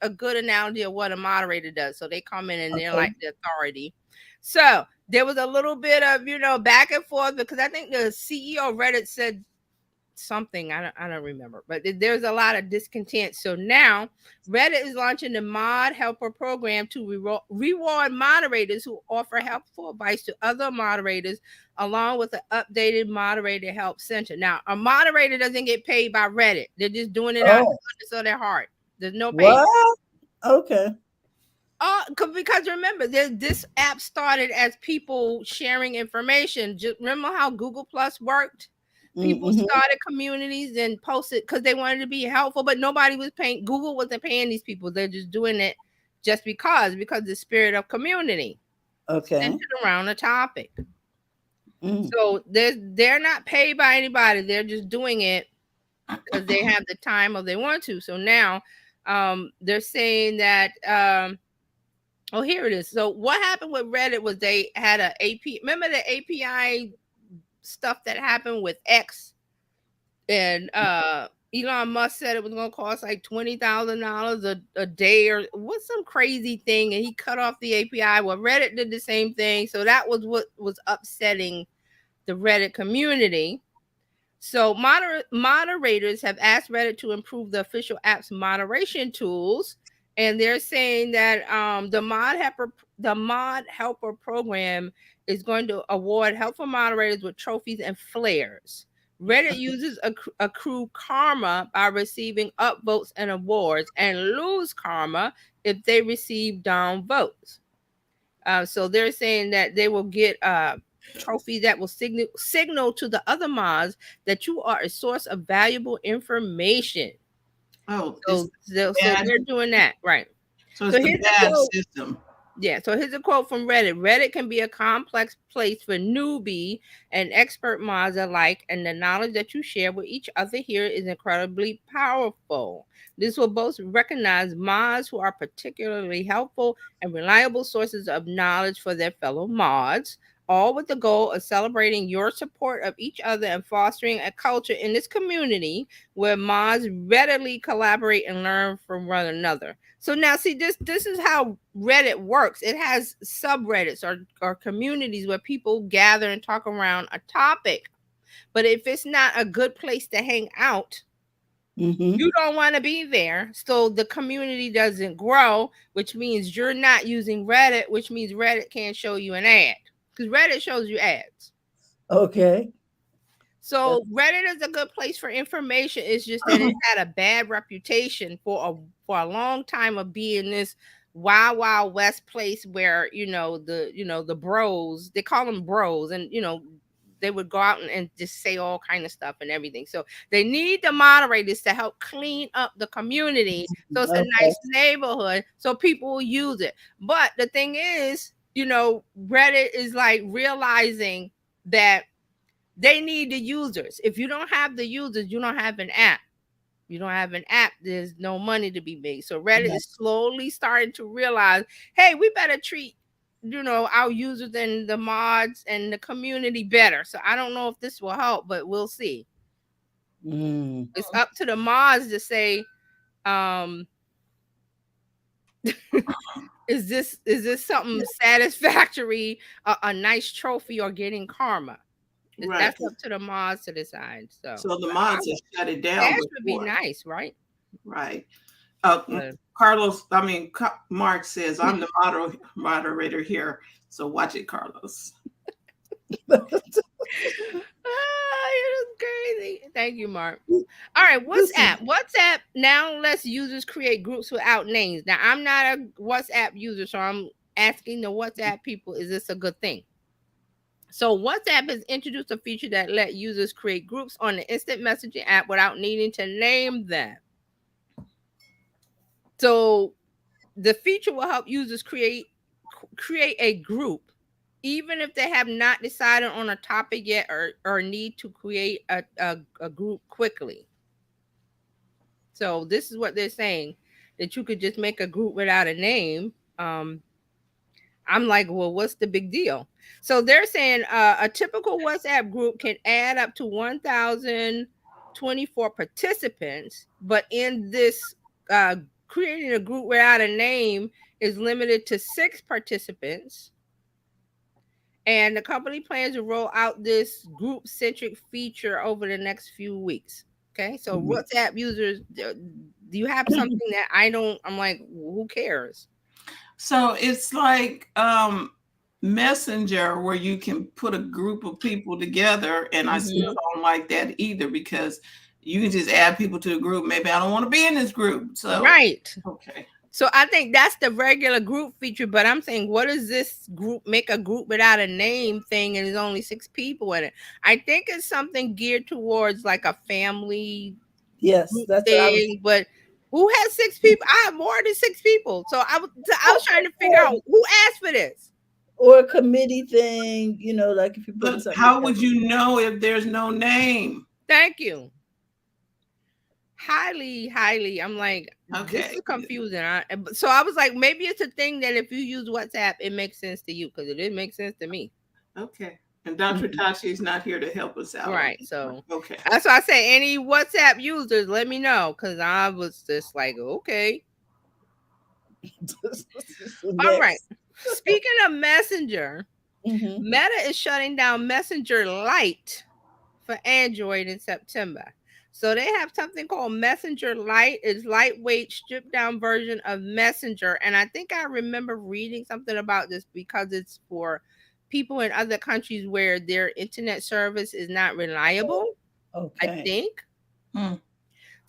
a good analogy of what a moderator does. So they come in and they're Okay. like the authority. So there was a little bit of back and forth because I think the CEO of Reddit said something I don't remember, but there's a lot of discontent. So now Reddit is launching the mod helper program to reward moderators who offer helpful advice to other moderators, along with an updated moderator help center. Now a moderator doesn't get paid by Reddit, they're just doing it out of Oh, the goodness of their heart. There's no pay. what? Okay. Because remember, this app started as people sharing information. Just remember how Google Plus worked? People Mm-hmm. started communities and posted because they wanted to be helpful, but nobody was paying. Google wasn't paying these people. They're just doing it just because the spirit of community Okay. centered around a topic. Mm. So they're not paid by anybody. They're just doing it because they have the time or they want to. So now they're saying that oh, here it is. So what happened with Reddit was they had a AP. Remember the API stuff that happened with X, and Elon Musk said it was going to cost like $20,000 a day or what's some crazy thing, and he cut off the API. Well, Reddit did the same thing, so that was what was upsetting the Reddit community. So moderators have asked Reddit to improve the official app's moderation tools, and they're saying that the mod helper program is going to award helpful moderators with trophies and flares. Reddit users accrue karma by receiving upvotes and awards, and lose karma if they receive down votes. So they're saying that they will get trophy that will signal to the other mods that you are a source of valuable information. Oh, it's So bad. they're doing that, right? So So it's the here's a bad quote. system. Yeah, so here's a quote from Reddit. Reddit can be a complex place for newbie and expert mods alike, and the knowledge that you share with each other here is incredibly powerful. This will both recognize mods who are particularly helpful and reliable sources of knowledge for their fellow mods, all with the goal of celebrating your support of each other and fostering a culture in this community where mods readily collaborate and learn from one another. So now see this is how Reddit works. It has subreddits or communities where people gather and talk around a topic. But if it's not a good place to hang out, Mm-hmm. you don't want to be there. So the community doesn't grow, which means you're not using Reddit, which means Reddit can't show you an ad. Because Reddit shows you ads. Okay. So Reddit is a good place for information. It's just that it had a bad reputation for a long time of being this wild wild west place where the bros, they call them bros, and they would go out and just say all kind of stuff and everything. So they need the moderators to help clean up the community so it's a Okay. nice neighborhood so people will use it. But the thing is, Reddit is like realizing that they need the users. If you don't have the users, you don't have an app. You don't have an app, there's no money to be made. So Reddit is slowly starting to realize, hey, we better treat our users and the mods and the community better. So I don't know if this will help, but we'll see. Mm. It's up to the mods to say, um, is this something satisfactory, a nice trophy, or getting karma? Right. That's up to the mods to decide. So So the but mods have shut it down cash would be before. nice, right? Right. But Mark says, I'm the moderator here. So watch it, Carlos. it was crazy. Thank you, Mark. All right, WhatsApp. WhatsApp now lets users create groups without names. Now, I'm not a WhatsApp user, so I'm asking the WhatsApp people, is this a good thing? So WhatsApp has introduced a feature that let users create groups on the instant messaging app without needing to name them. So the feature will help users create a group even if they have not decided on a topic yet, or need to create a group quickly. So this is what they're saying, that you could just make a group without a name. I'm like, well, what's the big deal? So they're saying a typical WhatsApp group can add up to 1,024 participants, but in this, creating a group without a name is limited to 6 participants. And the company plans to roll out this group centric feature over the next few weeks. Okay, so WhatsApp users, do you have something that I don't? I'm like, who cares? So it's like Messenger, where you can put a group of people together, and I still don't like that either, because you can just add people to the group. Maybe I don't want to be in this group. So Right. okay. So I think that's the regular group feature, but I'm saying, what is this group, make a group without a name thing, and there's only 6 people in it? I think it's something geared towards like a family Yes, group that's what I was. thing, but who has 6 people? I have more than 6 people. So I was trying to figure out who asked for this. Or a committee thing, like if you're putting But something how would together. you know if there's no name? Thank you. Highly. I'm like, this Okay. is confusing. So I was like, maybe it's a thing that if you use WhatsApp, it makes sense to you, because it didn't make sense to me. Okay. And Dr. Tachi is not here to help us out. Right. So okay. that's why I say, any WhatsApp users, let me know, because I was just like, okay. All right. Speaking of Messenger, Meta is shutting down Messenger Lite for Android in September. So they have something called Messenger Lite. It's lightweight, stripped down version of Messenger. And I think I remember reading something about this, because it's for people in other countries where their internet service is not reliable. Okay. I think.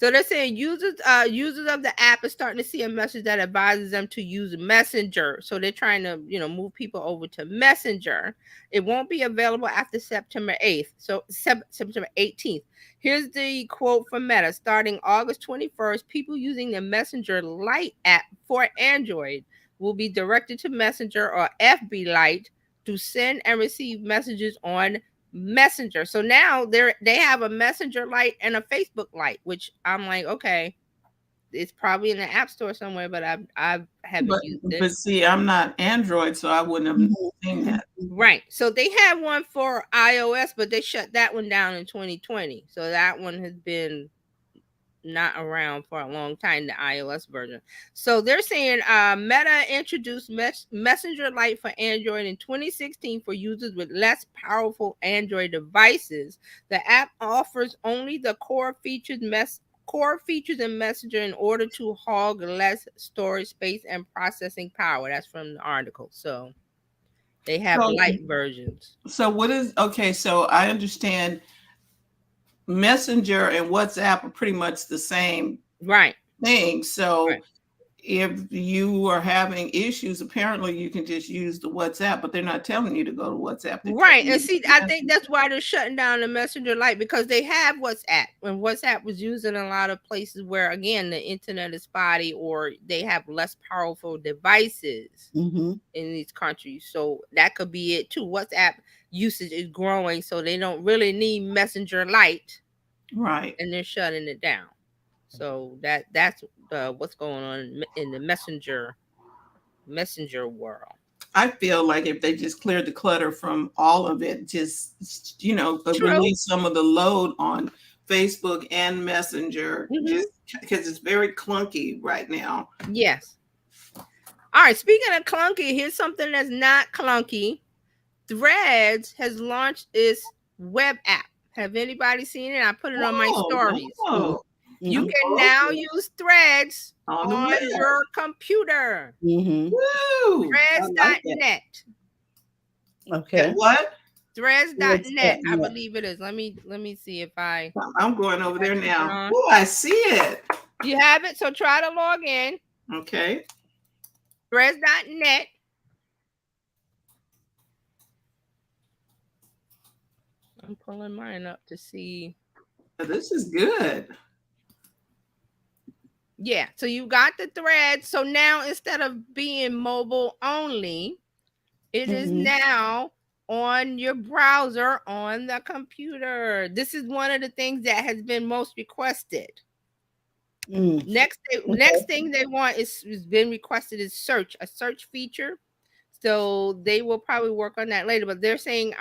So they're saying users of the app are starting to see a message that advises them to use Messenger. So they're trying to, move people over to Messenger. It won't be available after September 8th. So September 18th. Here's the quote from Meta. Starting August 21st, people using the Messenger Lite app for Android will be directed to Messenger or FB Lite to send and receive messages on Messenger. So now they have a Messenger Lite and a Facebook Lite, which I'm like, okay, it's probably in the App Store somewhere, but I haven't used it. But see, I'm not Android, so I wouldn't have seen that. Right. So they had one for iOS, but they shut that one down in 2020. So that one has been not around for a long time, the iOS version. So they're saying Meta introduced Messenger Lite for Android in 2016 for users with less powerful Android devices. The app offers only the core features in Messenger in order to hog less storage space and processing power. That's from the article. So they have light versions. So what is okay? So I understand Messenger and WhatsApp are pretty much the same thing. So if you are having issues, apparently you can just use the WhatsApp, but they're not telling you to go to WhatsApp. Right. And see, I think that's why they're shutting down the Messenger Lite, because they have WhatsApp, and WhatsApp was used in a lot of places where, again, the internet is spotty, or they have less powerful devices in these countries. So that could be it too. WhatsApp usage is growing, so they don't really need Messenger Lite. Right. And they're shutting it down. So that's what's going on in the messenger world. I feel like if they just cleared the clutter from all of it, just, True. release some of the load on Facebook and Messenger, Mhm. just because it's very clunky right now. Yes. All right. Speaking of clunky, here's something that's not clunky. Threads has launched its web app. Have anybody seen it? I put it on my stories. Oh, You Mhm. can now use Threads on the on web. your computer. Mhm. Woo! I like that. Threads.net. Okay. What? Threads.net, I Threads.net. believe it is. Let me see if I I'm going over there turn it now. on. Oh, I see it. You have it, so try to log in. Okay. Threads.net. I'm pulling mine up to see. This is good. Yeah, so you got the thread. So now instead of being mobile only, it is Mhm. now on your browser on the computer. This is one of the things that has been most requested. Mm. Next thing they want is been requested is a search feature. So they will probably work on that later. But they're saying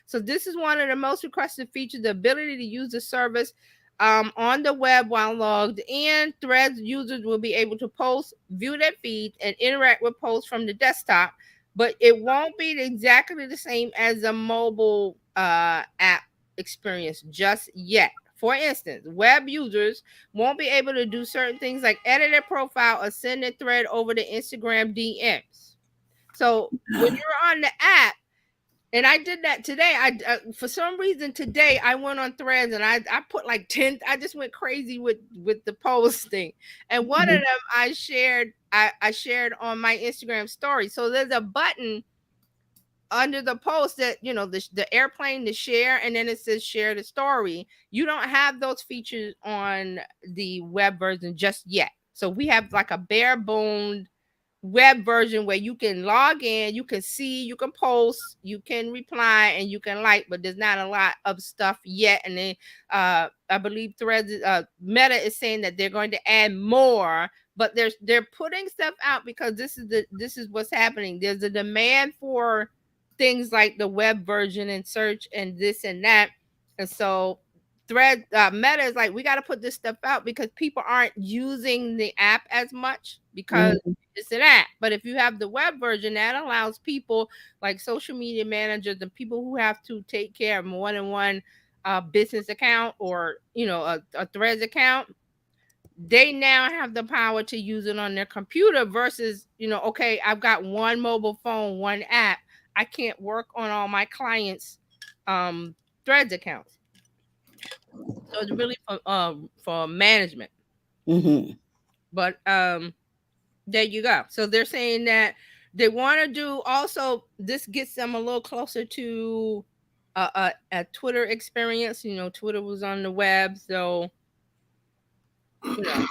so this is one of the most requested features, the ability to use the service on the web while logged in. Threads users will be able to post, view their feed, and interact with posts from the desktop, but it won't be exactly the same as a mobile app experience just yet. For instance, web users won't be able to do certain things like edit their profile or send a thread over to Instagram DMs. So when you're on the app, and I did that today. For some reason today I went on Threads and I put like 10. I just went crazy with the posting, and one of them I shared. I shared on my Instagram story. So there's a button under the post that the airplane to share, and then it says share the story. You don't have those features on the web version just yet. So we have like a bare boned web version where you can log in, you can see, you can post, you can reply, and you can like, but there's not a lot of stuff yet. And then I believe Threads Meta is saying that they're going to add more, but they're putting stuff out because this is what's happening. There's a demand for things like the web version and search and this and that. And so Meta is like, we got to put this stuff out because people aren't using the app as much because Mhm. it's an app. But if you have the web version, that allows people like social media managers and people who have to take care of more than one business account or a Threads account, they now have the power to use it on their computer versus, okay, I've got one mobile phone, one app. I can't work on all my clients' Threads accounts. So it's really for management. Mhm. But there you go. So they're saying that they want to do also this gets them a little closer to a Twitter experience. Twitter was on the web, so you know.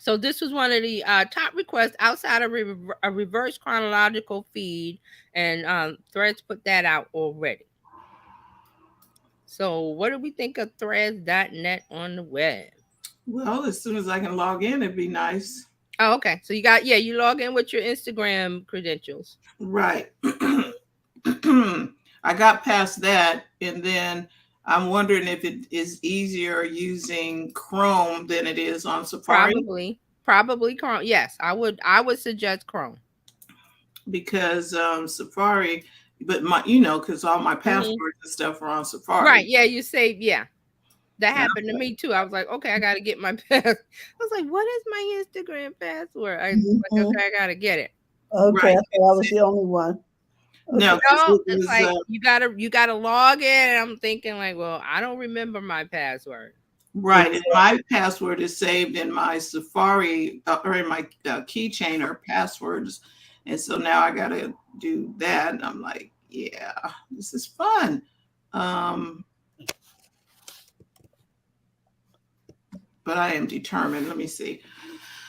So this was one of the top requests outside of a reverse chronological feed, and Threads put that out already. So what do we think of Threads.net on the web? Well, as soon as I can log in, it'd be nice. Oh, okay. So you log in with your Instagram credentials. Right. I got past that, and then I'm wondering if it is easier using Chrome than it is on Safari. Probably Chrome. Yes, I would suggest Chrome. Because Safari, but because all my passwords and stuff are on Safari. Right. Yeah, you save. Yeah. That happened to me too. I was like, okay, I got to get my pass. I was like, what is my Instagram password? I was like, okay, I got to get it. Okay, Right. I thought I was the only one. No, Okay. 'cause No, it it's was, like you gotta log in. And I'm thinking like, well, I don't remember my password. right. And my password is saved in my Safari or in my keychain or passwords. And so now I got to do that. And I'm like, yeah, this is fun. But I am determined. Let me see.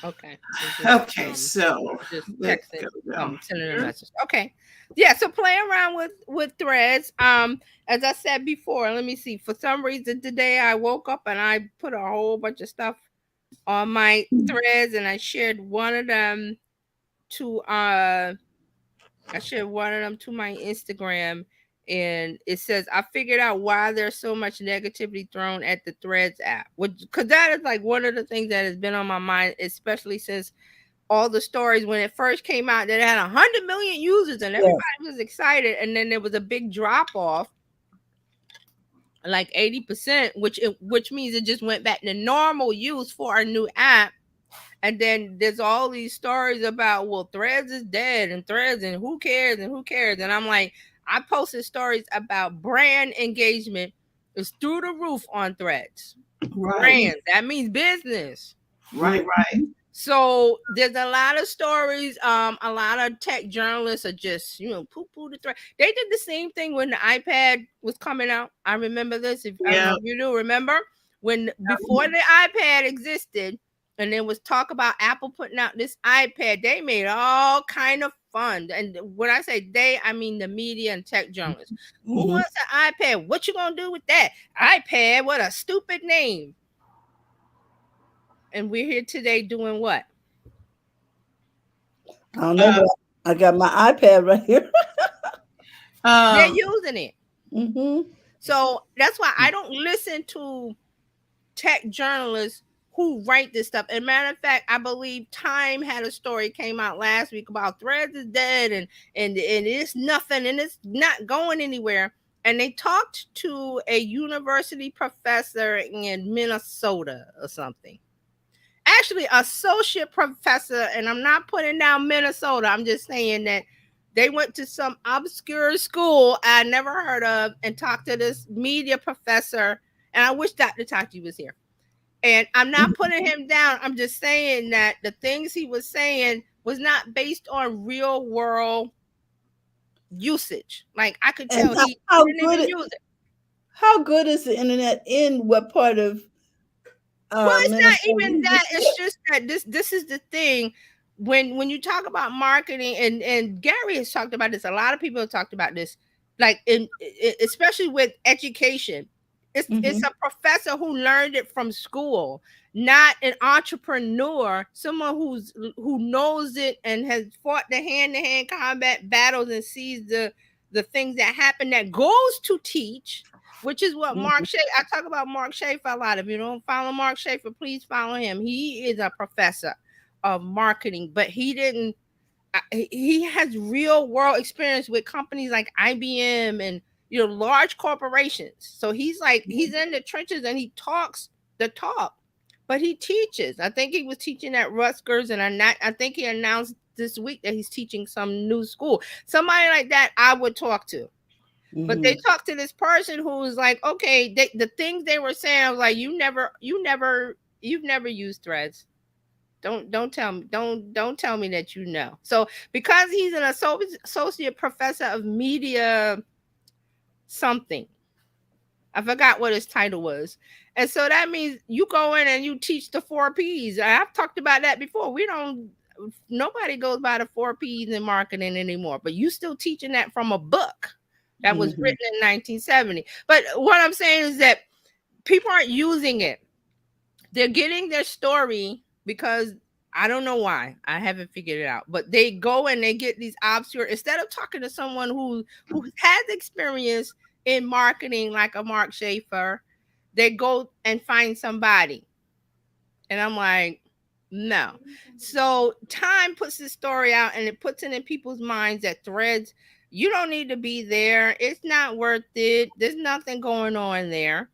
Okay. Okay, so just let's texting, sending a message. Okay. Yeah, so play around with Threads. As I said before, let me see. For some reason today I woke up and I put a whole bunch of stuff on my Threads and I shared one of them to I shared one of them to my Instagram, and it says, I figured out why there's so much negativity thrown at the Threads app. Because that is like one of the things that has been on my mind, especially since all the stories when it first came out that it had 100 million users and everybody was excited, and then there was a big drop off, like 80%, which means it just went back to normal use for a new app. And then there's all these stories about, well, Threads is dead and Threads and who cares and who cares. And I'm like, I posted stories about brand engagement is through the roof on Threads. Right. Brand, that means business. Right, right. So there's a lot of stories. A lot of tech journalists are just, poo-poo the thread. They did the same thing when the iPad was coming out. I remember this. I don't know if you do remember when before the iPad existed, and there was talk about Apple putting out this iPad. They made all kind of fun. And when I say they, I mean the media and tech journalists. Who wants an iPad? What you gonna do with that iPad? What a stupid name. And we're here today doing what? I don't know. I got my iPad right here. They're using it. So that's why I don't listen to tech journalists who write this stuff. And matter of fact, I believe Time had a story came out last week about Threads is dead and it's nothing and it's not going anywhere. And they talked to a university professor in Minnesota or something. Actually, associate professor, and I'm not putting down Minnesota. I'm just saying that they went to some obscure school I never heard of and talked to this media professor. And I wish Dr. Tachi was here. And I'm not putting him down. I'm just saying that the things he was saying was not based on real world usage. Like I could tell he didn't even use it. How good is the internet in what part of well, it's not even that. It's just that this is the thing. When you talk about marketing, and Gary has talked about this, a lot of people have talked about this, like especially with education. It's a professor who learned it from school, not an entrepreneur, someone who knows it and has fought the hand-to-hand combat battles and sees the things that happen that goes to teach. Which is what Mark Schaefer, I talk about Mark Schaefer a lot. If you don't follow Mark Schaefer, please follow him. He is a professor of marketing, but he has real world experience with companies like IBM and large corporations. So he's in the trenches and he talks the talk, but he teaches. I think he was teaching at Rutgers, and I think he announced this week that he's teaching some new school. Somebody like that I would talk to. But they talked to this person who was like, okay, the things they were saying, I was like, you've never used Threads. Don't tell me that you know. So because he's an associate professor of media something, I forgot what his title was. And so that means you go in and you teach the 4 P's. I've talked about that before. Nobody goes by the 4 P's in marketing anymore, but you still teaching that from a book that was written in 1970. But what I'm saying is that people aren't using it. They're getting their story because I don't know why. I haven't figured it out. But they go and they get these obscure, instead of talking to someone who has experience in marketing like a Mark Schaefer, they go and find somebody. And I'm like, no. So Time puts this story out and it puts it in people's minds that Threads, you don't need to be there. It's not worth it. There's nothing going on there.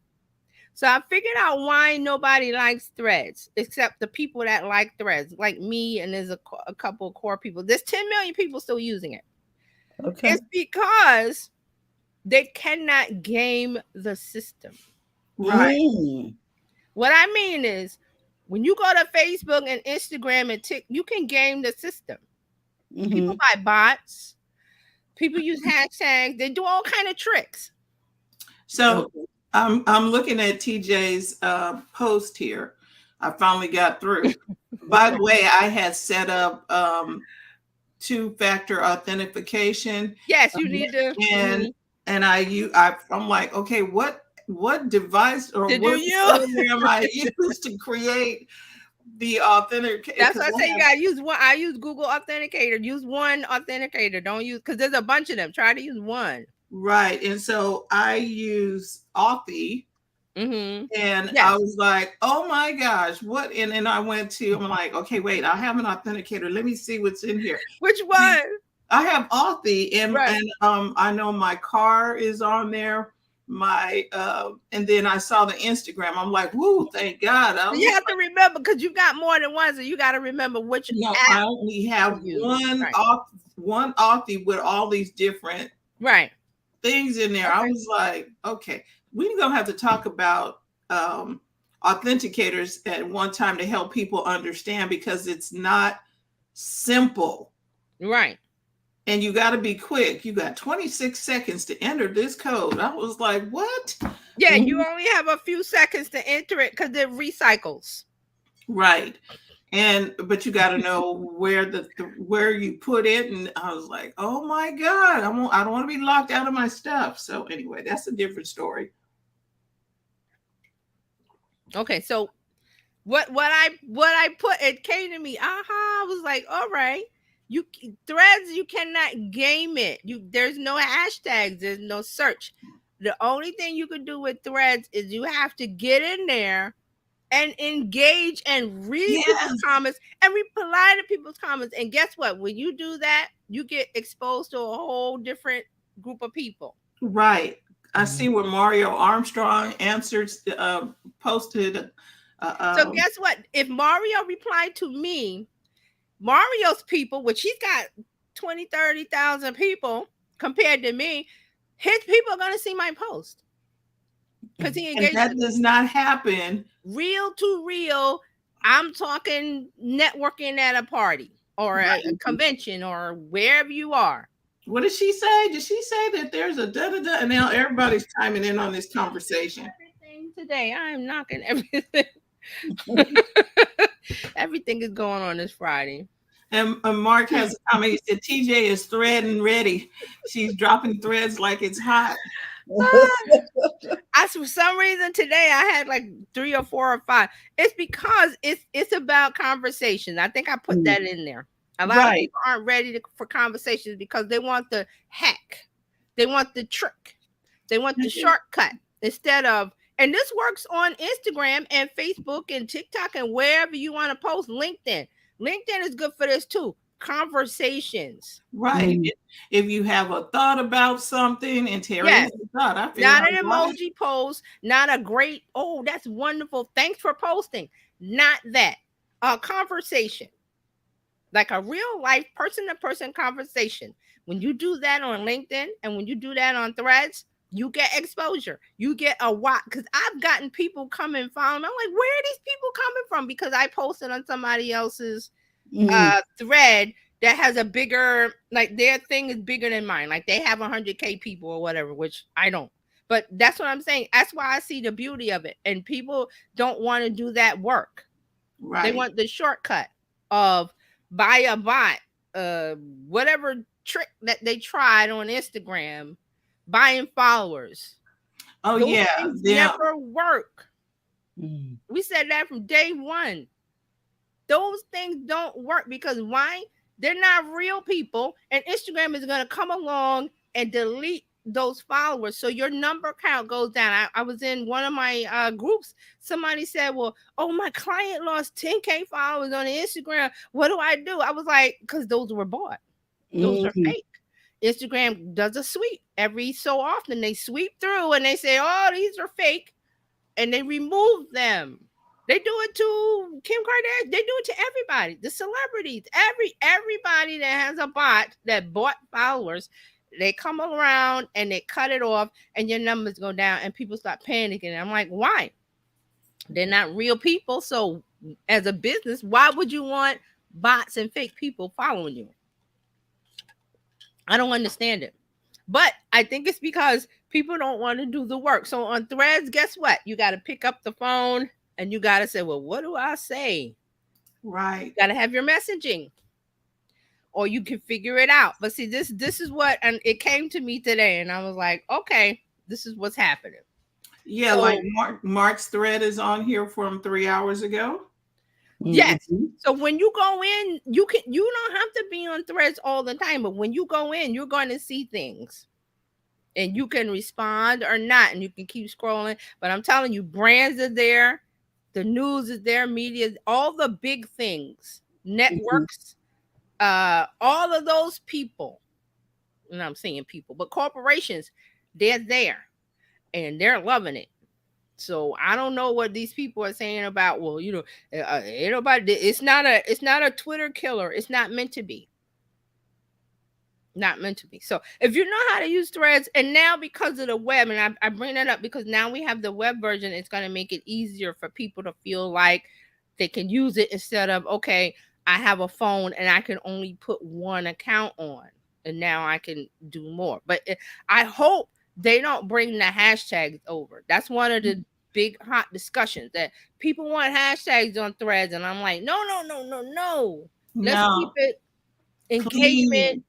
So I figured out why nobody likes Threads, except the people that like Threads, like me, and there's a couple of core people. There's 10 million people still using it. Okay. It's because they cannot game the system. Right. What I mean is, when you go to Facebook and Instagram and TikTok, you can game the system. People buy bots. People use hashtags. They do all kind of tricks. So I'm looking at TJ's post here. I finally got through. By the way, I had set up 2-factor authentication. Yes, you need to. And I'm like, okay, what device or what program I used to create the authentic. That's why I say you gotta use one. I use Google Authenticator. Use one authenticator. Don't use, because there's a bunch of them. Try to use one. Right. And so I use Authy. And Yes. I was like, oh my gosh, what? And then I went to, I'm like, okay, wait, I have an authenticator. Let me see what's in here. Which one? I have Authy, and Right. and I know my car is on there. My and then I saw the Instagram. I'm like, woo, thank God. You have to remember, because you got more than one, so you got to remember which app. I only have one Authy with all these different things in there. I was like, okay, we're gonna have to talk about authenticators at one time to help people understand, because it's not simple. Right. And you got to be quick. You got 26 seconds to enter this code. I was like, what? Yeah, you only have a few seconds to enter it because it recycles. Right. But you got to know where you put it. And I was like, oh my God, I don't want to be locked out of my stuff. So anyway, that's a different story. Okay, so what I put, it came to me. I was like, all right. Threads, you cannot game it. There's no hashtags, there's no search. The only thing you can do with Threads is you have to get in there and engage and read people's comments and reply to people's comments. And guess what? When you do that, you get exposed to a whole different group of people. Right. I see where Mario Armstrong posted. So guess what? If Mario replied to me, Mario's people, which he's got 20, 30,000 people compared to me, his people are going to see my post. Because he engaged. And that does not happen. Real to real, I'm talking networking at a party or a convention or wherever you are. What did she say? Did she say that there's a da-da-da? And now everybody's chiming in on this conversation. Everything today, I am knocking everything. Everything is going on this Friday. And Mark has a comment. He said, TJ is threading ready. She's dropping threads like it's hot. For some reason today I had like 3 or 4 or 5. It's because it's about conversations. I think I put that in there. A lot of people aren't ready for conversations because they want the hack. They want the trick. They want the shortcut instead of, and this works on Instagram and Facebook and TikTok and wherever you want to post. LinkedIn is good for this too. Conversations. Right. If you have a thought about something, and Terry has a thought, I feel not an emoji post, not a great, oh, that's wonderful, thanks for posting. Not that. A conversation. Like a real life person-to-person conversation. When you do that on LinkedIn and when you do that on Threads, you get exposure. You get a lot. Because I've gotten people come and follow me. I'm like, where are these people coming from? Because I posted on somebody else's thread that has a bigger, like their thing is bigger than mine. Like they have 100K people or whatever, which I don't. But that's what I'm saying. That's why I see the beauty of it. And people don't want to do that work. Right. They want the shortcut of buy a bot, whatever trick that they tried on Instagram, buying followers. Oh, those things never work. We said that from day one. Those things don't work because why? They're not real people, and Instagram is going to come along and delete those followers, so your number count goes down. I was in one of my groups. Somebody said, well, oh, my client lost 10K followers on Instagram. What do I do? I was like, because those were bought. Those are fake. Instagram does a sweep every so often. They sweep through and they say, oh, these are fake, and they remove them. They do it to Kim Kardashian. They do it to everybody, the celebrities, everybody that has a bot that bought followers. They come around and they cut it off, and your numbers go down, and people start panicking. I'm like, why? They're not real people. So, as a business, why would you want bots and fake people following you? I don't understand it. But I think it's because people don't want to do the work. So on Threads, guess what? You got to pick up the phone and you got to say, well, what do I say? Right. You got to have your messaging. Or you can figure it out. But see, this is what, and it came to me today, and I was like, okay, this is what's happening. Yeah, so, like Mark's thread is on here from 3 hours ago. Yes. Mhm. So when you go in, you don't have to be on threads all the time, but when you go in, you're going to see things. And you can respond or not, and you can keep scrolling. But I'm telling you, brands are there, the news is there, media, all the big things, Mhm. networks, all of those people, and I'm saying people, but corporations, they're there and they're loving it. So I don't know what these people are saying about. Well, ain't nobody. It's not a Twitter killer. It's not meant to be. Not meant to be. So if you know how to use threads, and now because of the web, and I bring that up because now we have the web version, it's going to make it easier for people to feel like they can use it instead of, okay, I have a phone and I can only put one account on, and now I can do more. But I hope they don't bring the hashtags over. That's one of the big hot discussions that people want hashtags on threads, and I'm like, no, no, no, no, no. Let's keep No, it engagement. clean,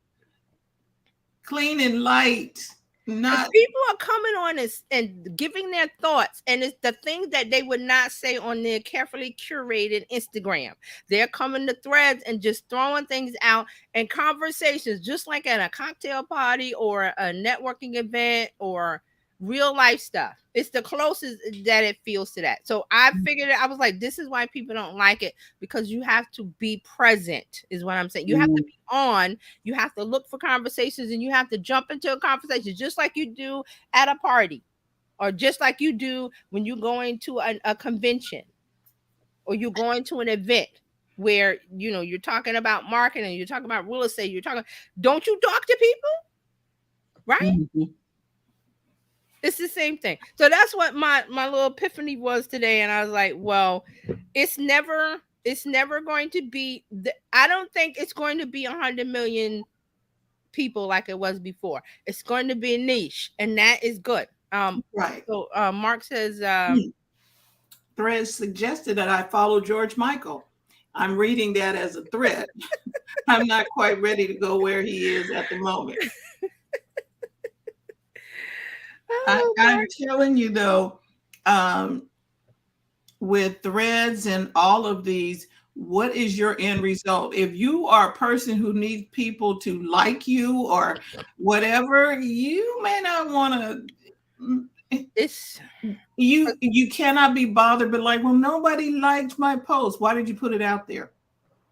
clean and light. Because Not people are coming on and giving their thoughts, and it's the things that they would not say on their carefully curated Instagram. They're coming to threads and just throwing things out and conversations, just like at a cocktail party or a networking event or real life stuff. It's the closest that it feels to that. So I figured it, I was like, this is why people don't like it, because you have to be present, is what I'm saying. You have to Mhm. be on, you have to look for conversations, and you have to jump into a conversation just like you do at a party, or just like you do when you're going to a convention, or you're going to an event where you're talking about marketing, you're talking about real estate, you're talking, don't you talk to people, right? Mhm. It's the same thing. So that's what my little epiphany was today, and I was like, well, it's never going to be I don't think it's going to be 100 million people like it was before. It's going to be a niche, and that is good. right. So Mark says, Thread suggested that I follow George Michael. I'm reading that as a threat. I'm not quite ready to go where he is at the moment. oh I'm Mark, telling you though, um, with threads and all of these, what is your end result? If you are a person who needs people to like you or whatever, you may not want to. it's You cannot be bothered, but like, well, nobody liked my post. Why did you put it out there?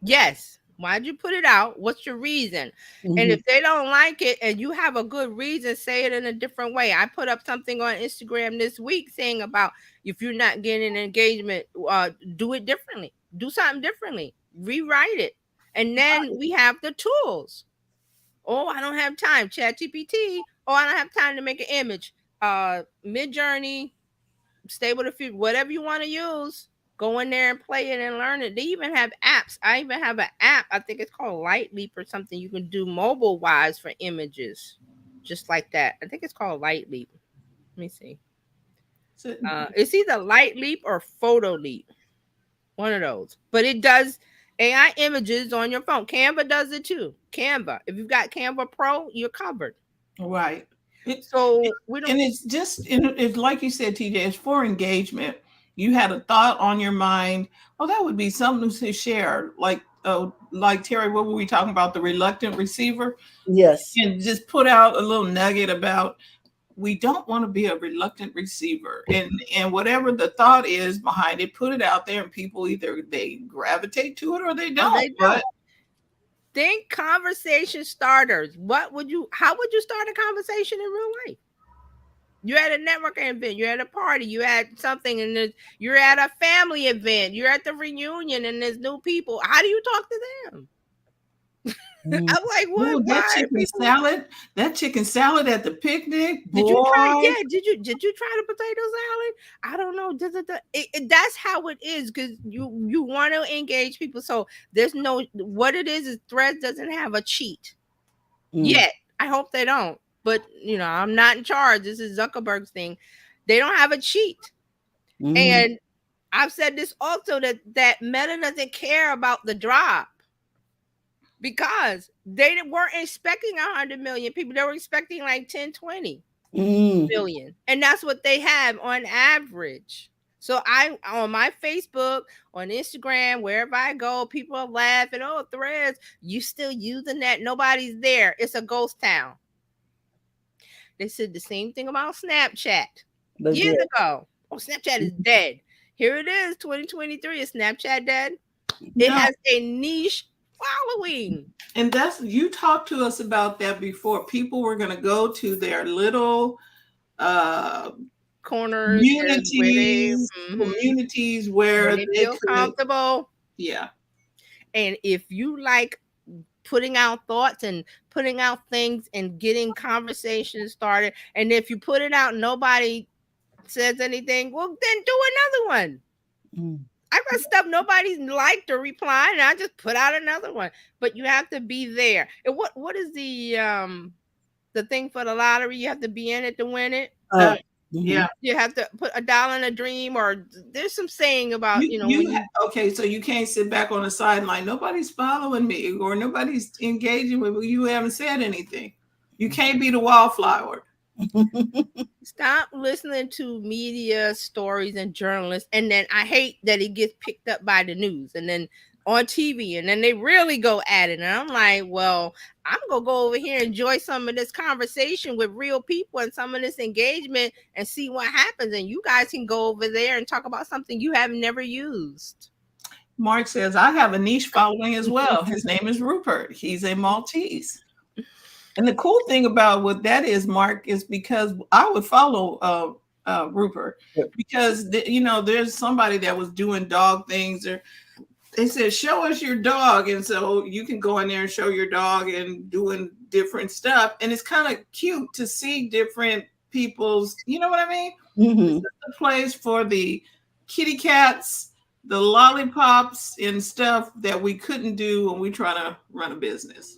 yes. Why'd you put it out? What's your reason? And Mhm. if they don't like it and you have a good reason, say it in a different way. I put up something on Instagram this week saying about, if you're not getting engagement, do it differently. Do something differently. Rewrite it. And then we have the tools. Oh, I don't have time. Chat GPT. Oh, I don't have time to make an image. Mid Journey, Stable Diffusion, whatever you want to use, go in there and play it and learn it. They even have apps. I even have an app. I think it's called Light Leap or something. You can do mobile wise for images, just like that. I think it's called Light Leap. Let me see. So, It's either Light Leap or Photo Leap. One of those. But it does AI images on your phone. Canva does it too. Canva. If you've got Canva Pro, you're covered. right. So we don't. And it's just, it's like you said, TJ, it's for engagement. You had a thought on your mind. Oh, that would be something to share. Like Terry, what were we talking about? The reluctant receiver, Yes. and just put out a little nugget about we don't want to be a reluctant receiver, and whatever the thought is behind it, put it out there, and people either they gravitate to it or they Oh, don't. they But don't. Think conversation starters. How would you start a conversation in real life? You're at a networking event, you're at a party, you're at something, and you're at a family event, you're at the reunion, and there's new people. How do you talk to them? Mhm. I'm like, what? ooh, Why are people? that chicken salad at the picnic, Did you try? boy. Yeah, did you try the potato salad? I don't know. That's how it is, because you want to engage people. So there's no, what it is Threads doesn't have a cheat Mm. yet. I hope they don't. But I'm not in charge. This is Zuckerberg's thing. They don't have a cheat. Mhm. And I've said this also, that Meta doesn't care about the drop, because they weren't expecting 100 million people. They were expecting like 10, 20 Mm. million. And that's what they have on average. So I on my Facebook, on Instagram, wherever I go, people are laughing. Oh, Threads, you still using that? Nobody's there. It's a ghost town. They said the same thing about Snapchat But years yeah. ago. Oh, Snapchat is dead. Here it is, 2023. Is Snapchat dead? It No, has a niche following. and that's you talked to us about that before. People were going to go to their little uh Corners where they communities where where they they feel could, comfortable. yeah. And if you like putting out thoughts and putting out things and getting conversations started, and if you put it out and nobody says anything, well, then do another one. Mm. I got stuff nobody's liked or replied, and I just put out another one. But you have to be there. And what is the thing for the lottery? You have to be in it to win it. Uh, Mhm. yeah. You have to put a dollar in a dream, or there's some saying about when you Okay, so you can't sit back on the sideline. Nobody's following me or nobody's engaging with me. You haven't said anything. You can't be the wallflower. stop listening to media stories and journalists, and then I hate that it gets picked up by the news and then on TV, and then they really go at it. And I'm like, well, I'm gonna go over here and enjoy some of this conversation with real people and some of this engagement and see what happens. And you guys can go over there and talk about something you have never used. Mark says, I have a niche following as well. His name is Rupert. He's a Maltese. And the cool thing about what that is, Mark, is because I would follow Rupert because there's somebody that was doing dog things, or they said show us your dog, and so you can go in there and show your dog and doing different stuff, and it's kind of cute to see different people's, you know what I mean? Mm-hmm. This is the place for the kitty cats, the lollipops and stuff that we couldn't do when we try to run a business.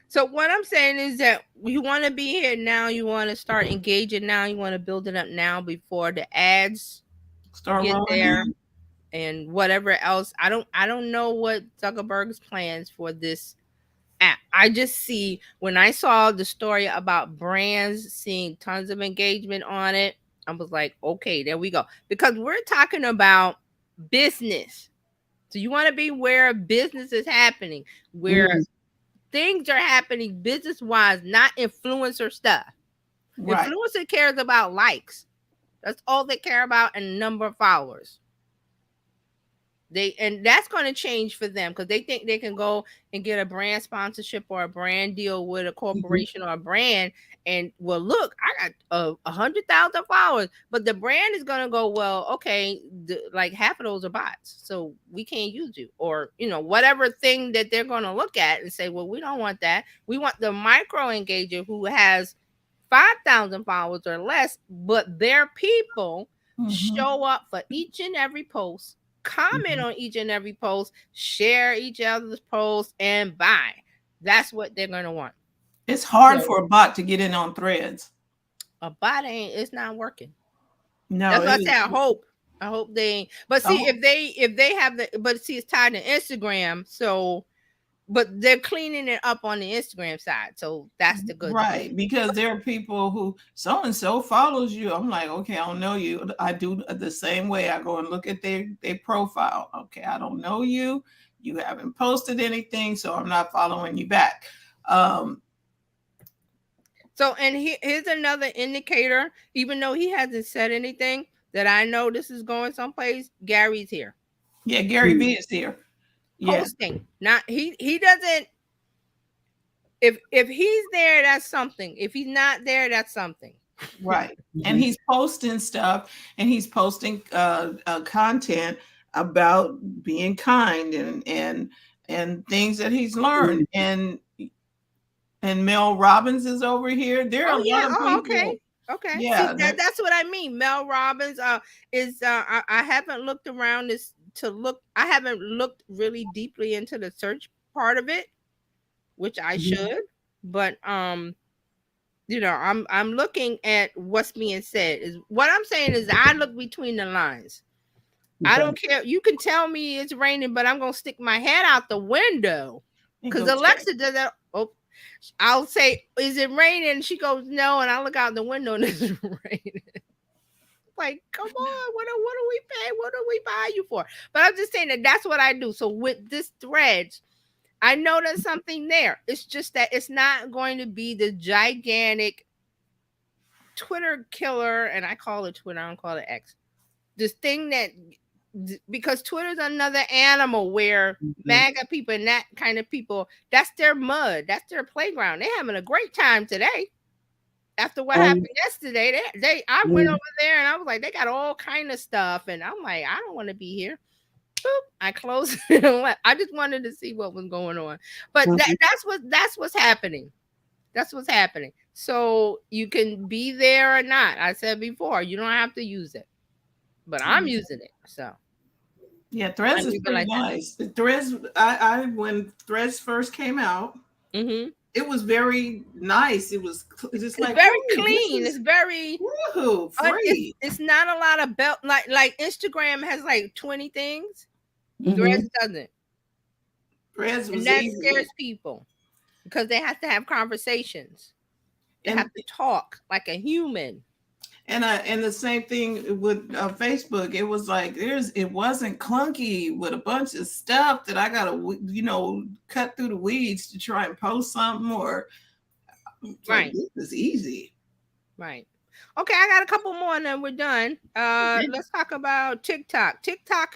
So what I'm saying is that you want to be here now. You want to start engaging now. You want to build it up now before the ads Start get rolling there in. and whatever else. I don't know what Zuckerberg's plans for this app. I just see when I saw the story about brands seeing tons of engagement on it, I was like, okay, there we go. Because we're talking about business. So you want to be where business is happening, where things are happening business wise, not influencer stuff. Right. Influencer cares about likes. That's all they care about, and number of followers. And that's going to change for them because they think they can go and get a brand sponsorship or a brand deal with a corporation or a brand, and well, look, I got 100,000 followers, but the brand is going to go, well, okay, like half of those are bots, so we can't use you, or whatever thing that they're going to look at and say, well, we don't want that. We want the micro engager who has 5,000 followers or less, but their people show up for each and every post, comment on each and every post, share each other's posts, and buy. That's what they're going to want. It's hard for a bot to get in on Threads. A bot it's not working. No, that's what I say. I hope they. But see, if they have but see, it's tied to Instagram, so. But they're cleaning it up on the Instagram side, so that's the good right thing. Because there are people who so and so follows you. I'm like, okay, I don't know you. I do the same way. I go and look at their profile. Okay, I don't know you. You haven't posted anything, so I'm not following you back. So, and here's another indicator. Even though he hasn't said anything, that I know this is going someplace. Gary's here. Yeah, Gary V is here. Posting. Not he doesn't. If he's there, that's something. If he's not there, that's something. Right. And he's posting stuff, and he's posting content about being kind and things that he's learned. And Mel Robbins is over here. There are a lot of people. Okay. Yeah, see, that's what I mean. Mel Robbins is I haven't looked around this to look. I haven't looked really deeply into the search part of it, which I should. But I'm looking at what's being said. Is what I'm saying is I look between the lines. I don't care. You can tell me it's raining, but I'm gonna stick my head out the window because Alexa does that. Oh, I'll say, "Is it raining?" She goes, "No," and I look out the window and it's raining. Like, come on, what are we paying? What do we buy you for? But I'm just saying that's what I do. So with this Threads, I know there's something there. It's just that it's not going to be the gigantic Twitter killer, and I call it Twitter, I don't call it X. This thing that, because Twitter's another animal where MAGA people and that kind of people, that's their mud, that's their playground. They're having a great time today. After what happened yesterday, I went over there and I was like, they got all kind of stuff, and I'm like, I don't want to be here. Boop, I closed it and left. I just wanted to see what was going on, but that's what's happening. That's what's happening. So you can be there or not. I said before, you don't have to use it, but I'm using it. So yeah, Threads is pretty nice. Threads, I when Threads first came out, it was very nice. It was just like very clean. It's very free. It's not a lot of belt like Instagram has like 20 things. Threads doesn't. Threads was and that easy. Scares people because they have to have conversations. They have to talk like a human. And the same thing with Facebook. It was like it wasn't clunky with a bunch of stuff that I gotta cut through the weeds to try and post something or right. This is easy. Right. Okay, I got a couple more and then we're done. Let's talk about TikTok. TikTok,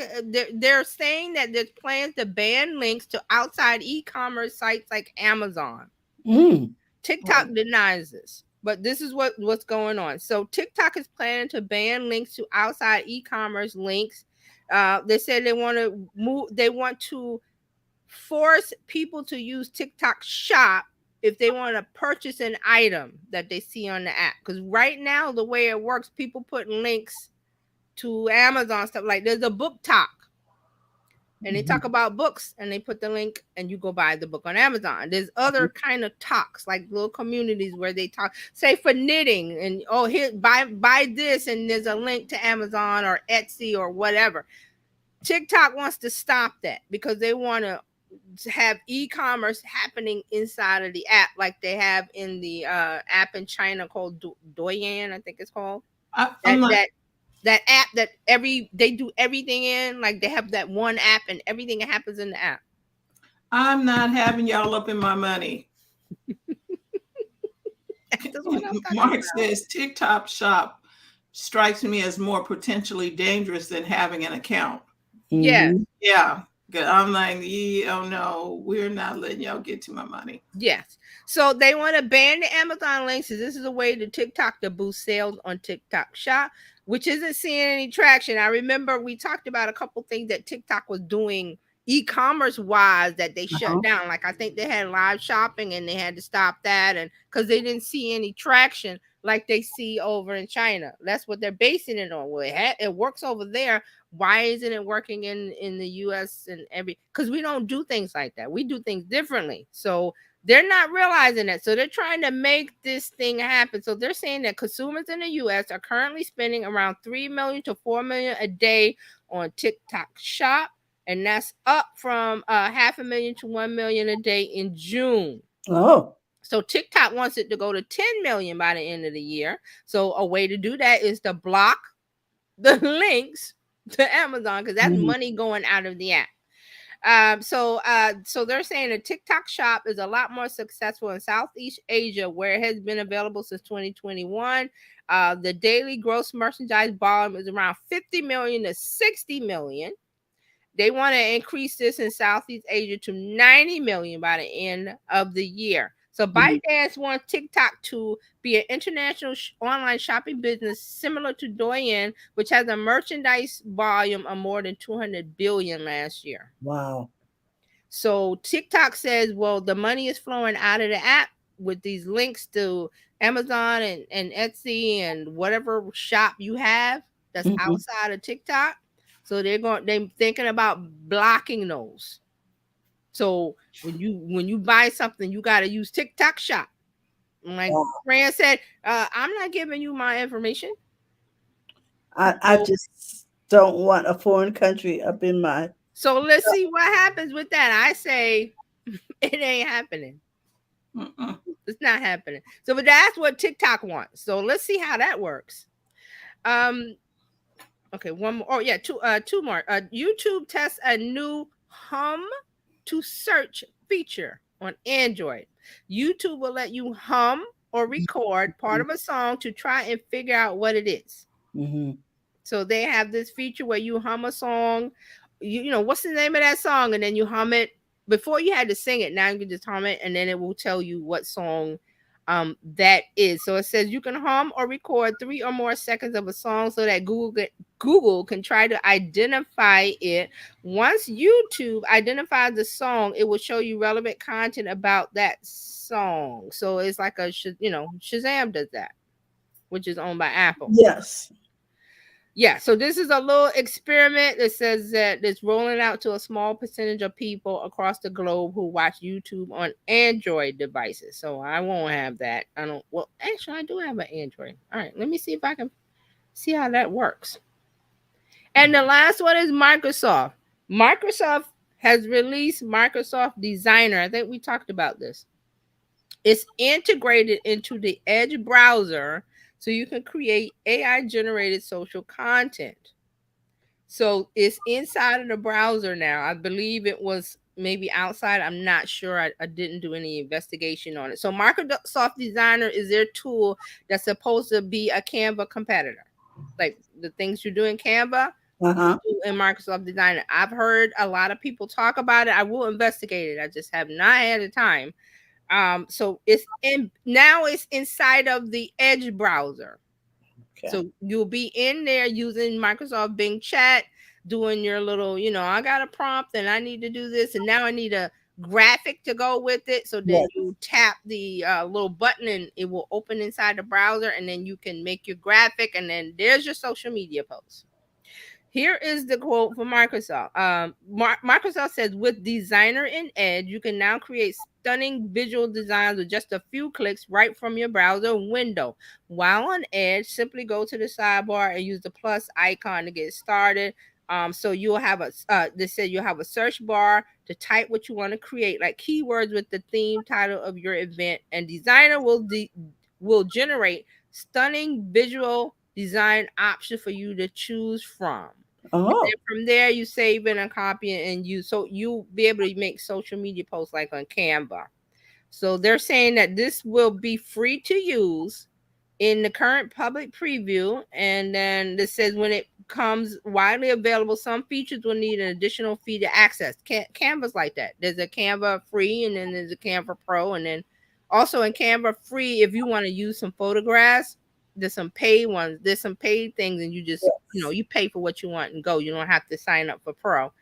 they're saying that there's plans to ban links to outside e-commerce sites like Amazon. TikTok denies this. But this is what's going on. So TikTok is planning to ban links to outside e-commerce links. They said they want to force people to use TikTok Shop if they want to purchase an item that they see on the app. Because right now, the way it works, people put links to Amazon stuff. Like there's a book talk. And they talk about books and they put the link and you go buy the book on Amazon. There's other kind of talks, like little communities where they talk, say for knitting and here buy this and there's a link to Amazon or Etsy or whatever. TikTok wants to stop that because they want to have e-commerce happening inside of the app like they have in the app in China called Douyin, I think it's called. That app that they do everything in, like they have that one app and everything happens in the app. I'm not having y'all up in my money. Mark says TikTok Shop strikes me as more potentially dangerous than having an account. Yeah. Yeah. I'm like, oh no, we're not letting y'all get to my money. Yes. So they want to ban the Amazon links. So this is a way to TikTok to boost sales on TikTok Shop, which isn't seeing any traction. I remember we talked about a couple things that TikTok was doing e-commerce wise that they shut down. Like I think they had live shopping and they had to stop that, and because they didn't see any traction like they see over in China. That's what they're basing it on. Well, it works over there. Why isn't it working in the US and because we don't do things like that. We do things differently. So they're not realizing that. So they're trying to make this thing happen. So they're saying that consumers in the US are currently spending around 3 million to 4 million a day on TikTok Shop. And that's up from 500,000 to 1 million a day in June. So TikTok wants it to go to 10 million by the end of the year. So a way to do that is to block the links to Amazon because that's money going out of the app. So they're saying the TikTok Shop is a lot more successful in Southeast Asia, where it has been available since 2021. The daily gross merchandise volume is around 50 million to 60 million. They want to increase this in Southeast Asia to 90 million by the end of the year. So ByteDance wants TikTok to be an international online shopping business similar to Douyin, which has a merchandise volume of more than 200 billion last year. Wow. So TikTok says, well, the money is flowing out of the app with these links to Amazon and Etsy and whatever shop you have that's outside of TikTok. So they're thinking about blocking those. So when you buy something, you got to use TikTok Shop. Like Fran said, I'm not giving you my information. I just don't want a foreign country up in my. So let's see what happens with that. I say it ain't happening. It's not happening. So, but that's what TikTok wants. So let's see how that works. Okay, one more. Oh yeah, two more. YouTube tests a new hum to search feature on Android. YouTube will let you hum or record part of a song to try and figure out what it is. Mm-hmm. So they have this feature where you hum a song. You know, what's the name of that song, and then you hum it. Before you had to sing it, now you can just hum it, and then it will tell you what song that is. So it says you can hum or record 3 or more seconds of a song so that Google can try to identify it. Once YouTube identifies the song, it will show you relevant content about that song. So it's like Shazam does that, which is owned by Apple. Yes. Yeah, so this is a little experiment that says that it's rolling out to a small percentage of people across the globe who watch YouTube on Android devices. So I won't have that. I don't, well, actually, I do have an Android. All right, let me see if I can see how that works. And the last one is Microsoft. Microsoft has released Microsoft Designer. I think we talked about this. It's integrated into the Edge browser so you can create AI generated social content. So it's inside of the browser now. I believe it was maybe outside. I'm not sure. I didn't do any investigation on it. So Microsoft Designer is their tool that's supposed to be a Canva competitor. Like the things you do in Canva, Uh-huh. in Microsoft Designer. I've heard a lot of people talk about it. I will investigate it. I just have not had the time. So it's inside of the Edge browser. Okay. So you'll be in there using Microsoft Bing Chat, doing your little, I got a prompt and I need to do this, and now I need a graphic to go with it. So then Yes. you tap the little button and it will open inside the browser, and then you can make your graphic, and then there's your social media post. Here is the quote from Microsoft. Microsoft says, with Designer in Edge, you can now create stunning visual designs with just a few clicks right from your browser window. While on Edge, simply go to the sidebar and use the plus icon to get started. So you'll have they said you'll have a search bar to type what you want to create, like keywords with the theme title of your event, and Designer will generate stunning visual design option for you to choose from. And Oh. then from there, you save it and copy it, and you'll be able to make social media posts like on Canva. So they're saying that this will be free to use in the current public preview, and then this says when it comes widely available, some features will need an additional fee to access. Canva's like that. There's a Canva free, and then there's a Canva Pro, and then also in Canva free, if you want to use some photographs, there's some paid ones. There's some paid things, and you just Yes. you pay for what you want and go. You don't have to sign up for Pro.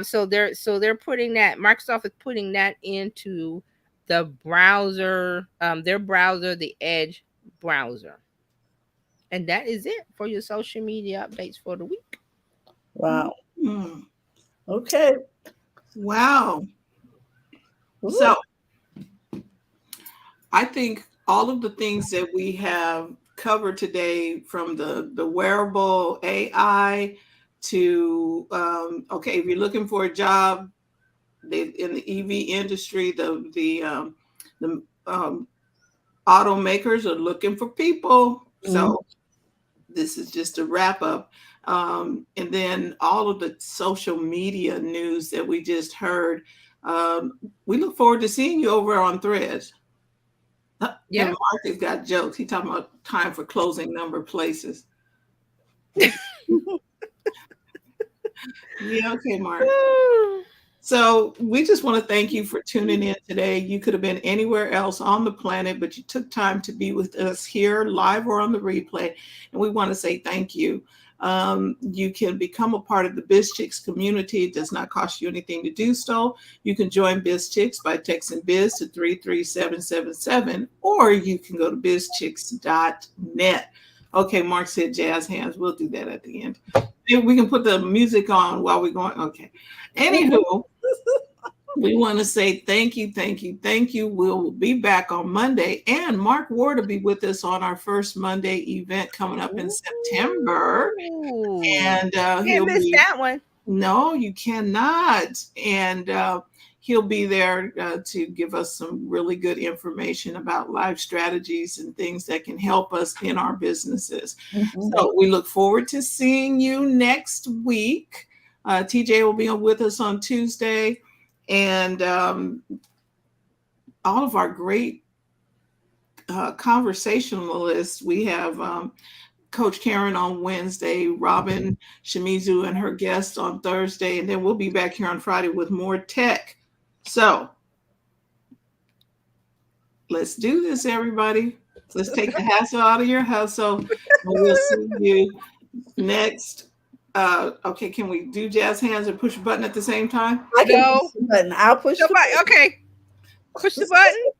So they're putting that, Microsoft is putting that into the browser, their browser, the Edge browser. And that is it for your social media updates for the week. Wow. Mm. Okay. Wow. Ooh. So I think all of the things that we have covered today, from the wearable AI to okay, if you're looking for a job, in the EV industry, the automakers are looking for people. So this is just a wrap up. And then all of the social media news that we just heard. We look forward to seeing you over on Threads. Yeah. And Mark has got jokes. He talking about time for closing number places. Yeah, okay, Mark. So we just want to thank you for tuning in today. You could have been anywhere else on the planet, but you took time to be with us here live or on the replay. And we want to say thank you. You can become a part of the BizChicks community. It does not cost you anything to do so. You can join BizChicks by texting biz to 33777, or you can go to bizchicks.net. Okay, Mark said jazz hands. We'll do that at the end. We can put the music on while we're going. Okay. Anywho, we want to say thank you, thank you, thank you. We'll be back on Monday, and Mark Ward will be with us on our first Monday event coming up in September. And Can't he'll miss be that one. No, you cannot. And he'll be there to give us some really good information about life strategies and things that can help us in our businesses. So we look forward to seeing you next week. TJ will be with us on Tuesday, and all of our great conversationalists. We have Coach Karen on Wednesday, Robin Shimizu and her guest on Thursday, and then we'll be back here on Friday with more tech. So let's do this, everybody. Let's take the hassle out of your hustle, and we'll see you next. Okay, can we do jazz hands and push a button at the same time? I can push the button. I'll push the button. Okay. Push the button.